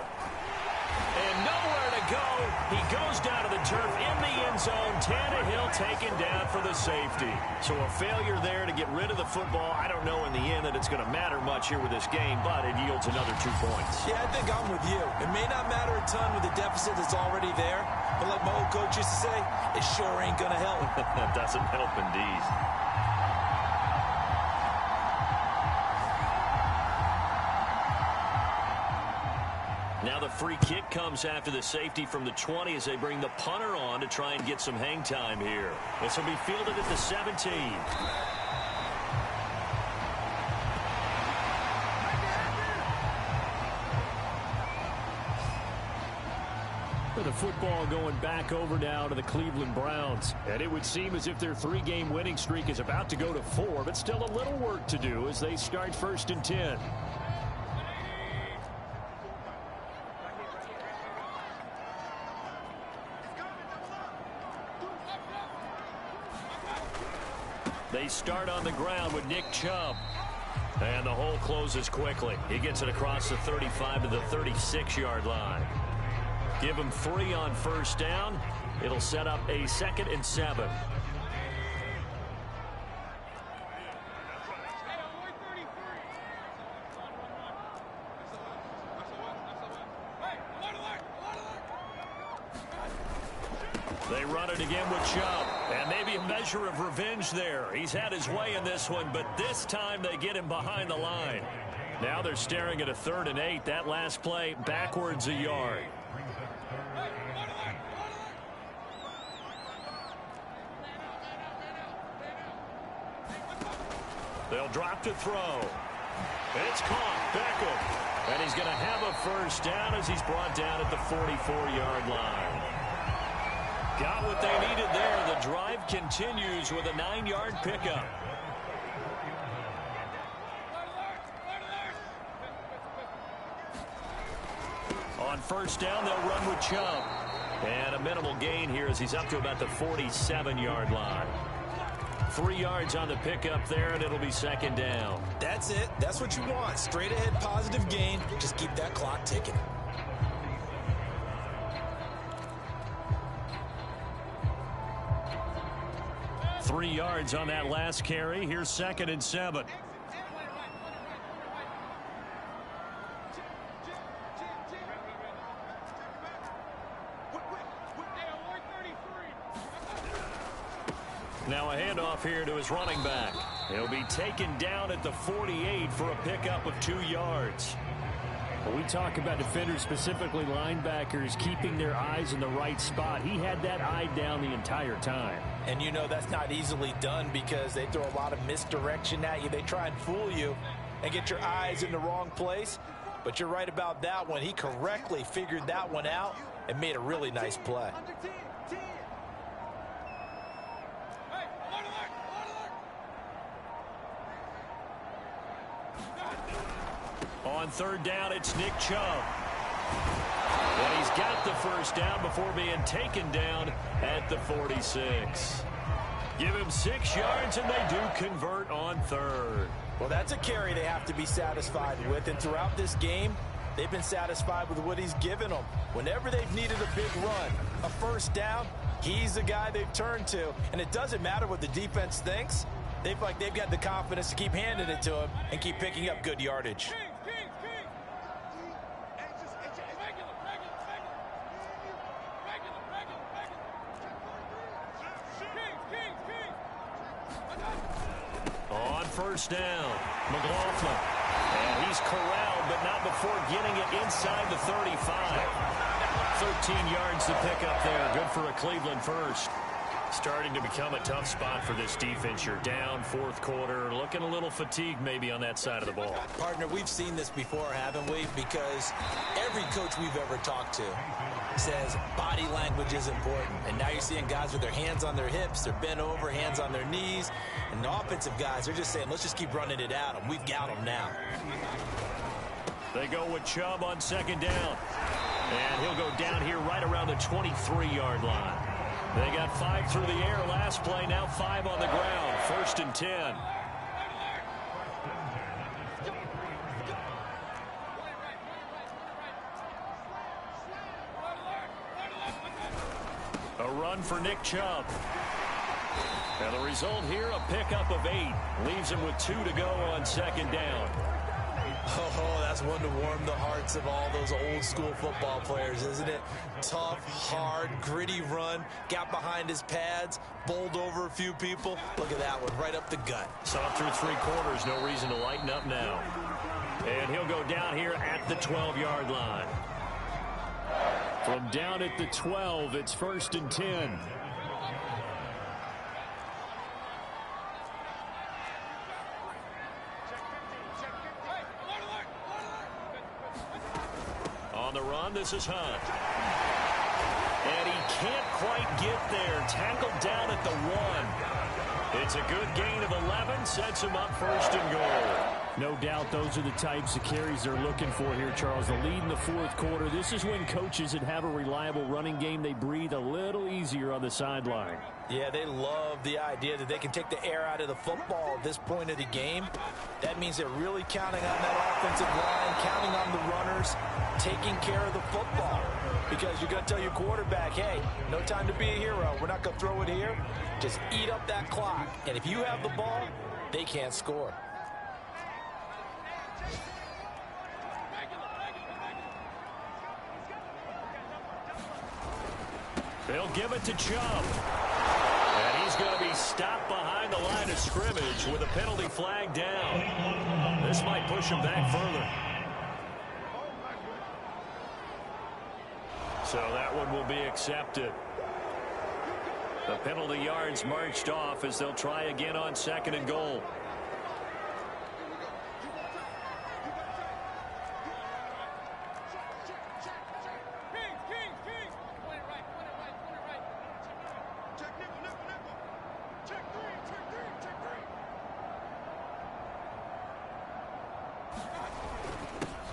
And nowhere to go. He goes down to the turf in the end zone. Tannehill taken down for the safety. So a failure there to get rid of the football. I don't know in the end that it's going to matter much here with this game, but it yields another 2 points. Yeah, I think I'm with you. It may not matter a ton with the deficit that's already there, but like my old coach used to say, it sure ain't going to help. That doesn't help indeed. Now the free kick comes after the safety from the 20 as they bring the punter on to try and get some hang time here. This will be fielded at the 17. The football going back over now to the Cleveland Browns. And it would seem as if their 3-game winning streak is about to go to 4, but still a little work to do as they start 1st and 10. They start on the ground with Nick Chubb. And the hole closes quickly. He gets it across the 35 to the 36-yard line. Give him 3 on first down. It'll set up a 2nd and 7. They run it again with Chubb. And maybe a measure of revenge there. He's had his way in this one, but this time they get him behind the line. Now they're staring at a 3rd and 8. That last play backwards a yard. They'll drop to throw. It's caught. Beckham. And he's going to have a first down as he's brought down at the 44-yard line. Got what they needed there. The drive continues with a 9-yard pickup. On first down, they'll run with Chubb. And a minimal gain here as he's up to about the 47-yard line. 3 yards on the pickup there, and it'll be 2nd down. That's it. That's what you want. Straight ahead positive gain. Just keep that clock ticking. Three yards on that last carry. Here's 2nd and 7. Now a handoff here to his running back. He'll be taken down at the 48 for a pickup of 2 yards. When we talk about defenders, specifically linebackers, keeping their eyes in the right spot, he had that eye down the entire time. And you know that's not easily done because they throw a lot of misdirection at you. They try and fool you and get your eyes in the wrong place. But you're right about that one. He correctly figured that one out and made a really nice play. On 3rd down, it's Nick Chubb. And he's got the first down before being taken down at the 46. Give him 6 yards, and they do convert on 3rd. Well, that's a carry they have to be satisfied with. And throughout this game, they've been satisfied with what he's given them. Whenever they've needed a big run, a first down, he's the guy they've turned to. And it doesn't matter what the defense thinks. They've got the confidence to keep handing it to him and keep picking up good yardage. On first down, McLaughlin. And he's corralled, but not before getting it inside the 35. 13 yards to pick up there. Good for a Cleveland first. Starting to become a tough spot for this defense. You're down fourth quarter, looking a little fatigued maybe on that side of the ball. Partner, we've seen this before, haven't we? Because every coach we've ever talked to says body language is important. And now you're seeing guys with their hands on their hips, they're bent over, hands on their knees. And the offensive guys, they're just saying, let's just keep running it at them. We've got them now. They go with Chubb on second down. And he'll go down here right around the 23-yard line. They got 5 through the air last play, now 5 on the ground. 1st and 10. A run for Nick Chubb. And the result here, a pickup of 8. Leaves him with 2 to go on second down. Oh, that's one to warm the hearts of all those old school football players, isn't it? Tough, hard, gritty run, got behind his pads, bowled over a few people. Look at that one, right up the gut. Saw through 3 quarters, no reason to lighten up now. And he'll go down here at the 12-yard line. From down at the 12, it's 1st and 10. On the run, this is Hunt. And he can't quite get there. Tackled down at the 1. It's a good gain of 11. Sets him up 1st and goal. No doubt those are the types of carries they're looking for here, Charles. The lead in the fourth quarter. This is when coaches that have a reliable running game, they breathe a little easier on the sideline. Yeah, they love the idea that they can take the air out of the football at this point of the game. That means they're really counting on that offensive line, counting on the runners, taking care of the football. Because you're going to tell your quarterback, hey, no time to be a hero. We're not going to throw it here. Just eat up that clock. And if you have the ball, they can't score. They'll give it to Chubb. And he's going to be stopped behind the line of scrimmage with a penalty flag down. This might push him back further. So that one will be accepted. The penalty yards marched off as they'll try again on 2nd and goal.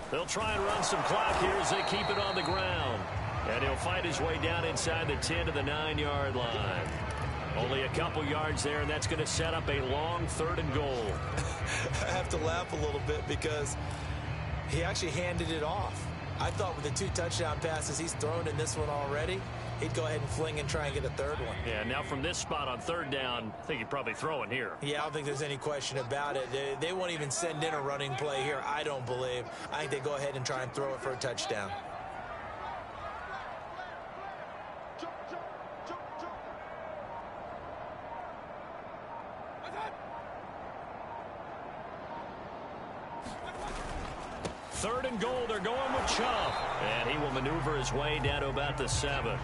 They'll try and run some clock here as they keep it on the ground. And he'll fight his way down inside the 10 to the 9-yard line. Only a couple yards there, and that's going to set up a long 3rd and goal. I have to laugh a little bit because he actually handed it off. I thought with the 2 touchdown passes he's thrown in this one already, he'd go ahead and fling and try and get a 3rd one. Yeah, now from this spot on 3rd down, I think he'd probably throw it here. Yeah, I don't think there's any question about it. They won't even send in a running play here, I don't believe. I think they go ahead and try and throw it for a touchdown. Third and goal, they're going with Chubb. And he will maneuver his way down to about the 7.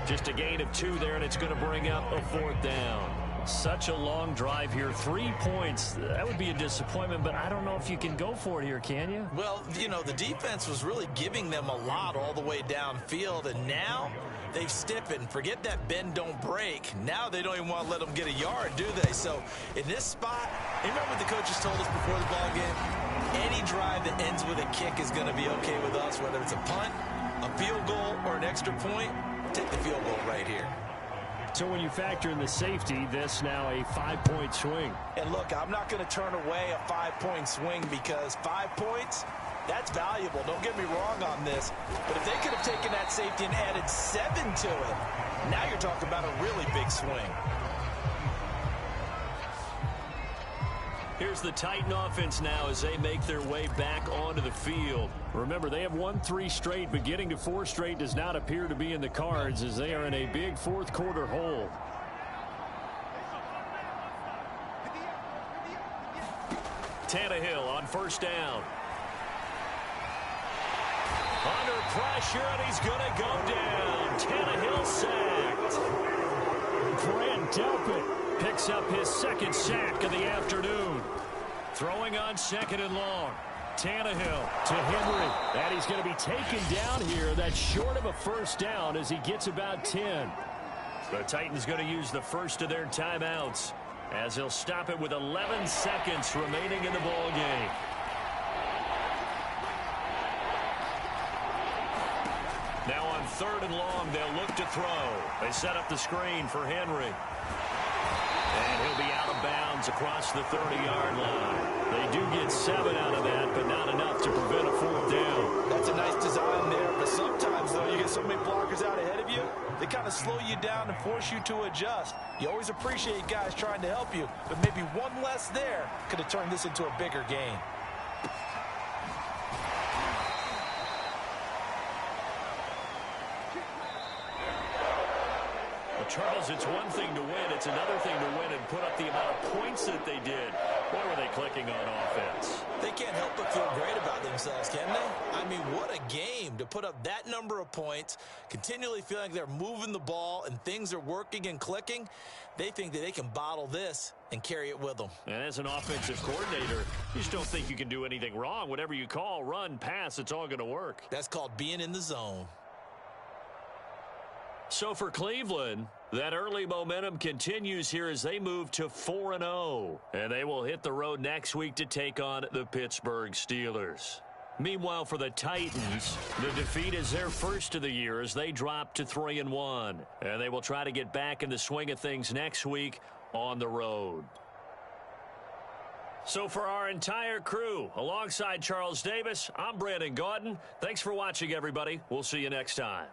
Just a gain of 2 there, and it's going to bring up a 4th down. Such a long drive here. 3 points. That would be a disappointment, but I don't know if you can go for it here, can you? Well, you know, the defense was really giving them a lot all the way downfield, and now they've stiffened. Forget that bend, don't break. Now they don't even want to let them get a yard, do they? So in this spot, remember what the coaches told us before the ball game? Any drive that ends with a kick is going to be okay with us, whether it's a punt, a field goal, or an extra point. Take the field goal right here. So when you factor in the safety, this now a 5-point swing. And look, I'm not going to turn away a 5-point swing because 5 points, that's valuable. Don't get me wrong on this. But if they could have taken that safety and added 7 to it, now you're talking about a really big swing. Here's the Titan offense now as they make their way back onto the field. Remember, they have won 3 straight, but getting to 4 straight does not appear to be in the cards as they are in a big fourth quarter hole. Tannehill on 1st down. Under pressure, and he's going to go down. Tannehill sacked. Grant Delpit picks up his second sack of the afternoon. Throwing on second and long. Tannehill to Henry. And he's going to be taken down here. That's short of a first down as he gets about 10. The Titans going to use the first of their timeouts as he'll stop it with 11 seconds remaining in the ball game. Now on third and long, they'll look to throw. They set up the screen for Henry. And he'll be out of bounds across the 30-yard line. They do get 7 out of that, but not enough to prevent a fourth down. That's a nice design there, but sometimes, though, you get so many blockers out ahead of you, they kind of slow you down and force you to adjust. You always appreciate guys trying to help you, but maybe one less there could have turned this into a bigger game. Charles, it's one thing to win. It's another thing to win and put up the amount of points that they did. Boy, were they clicking on offense. They can't help but feel great about themselves, can they? I mean, what a game to put up that number of points, continually feeling like they're moving the ball and things are working and clicking. They think that they can bottle this and carry it with them. And as an offensive coordinator, you just don't think you can do anything wrong. Whatever you call, run, pass, it's all going to work. That's called being in the zone. So for Cleveland, that early momentum continues here as they move to 4-0. And they will hit the road next week to take on the Pittsburgh Steelers. Meanwhile, for the Titans, the defeat is their first of the year as they drop to 3-1. And they will try to get back in the swing of things next week on the road. So for our entire crew, alongside Charles Davis, I'm Brandon Gaudin. Thanks for watching, everybody. We'll see you next time.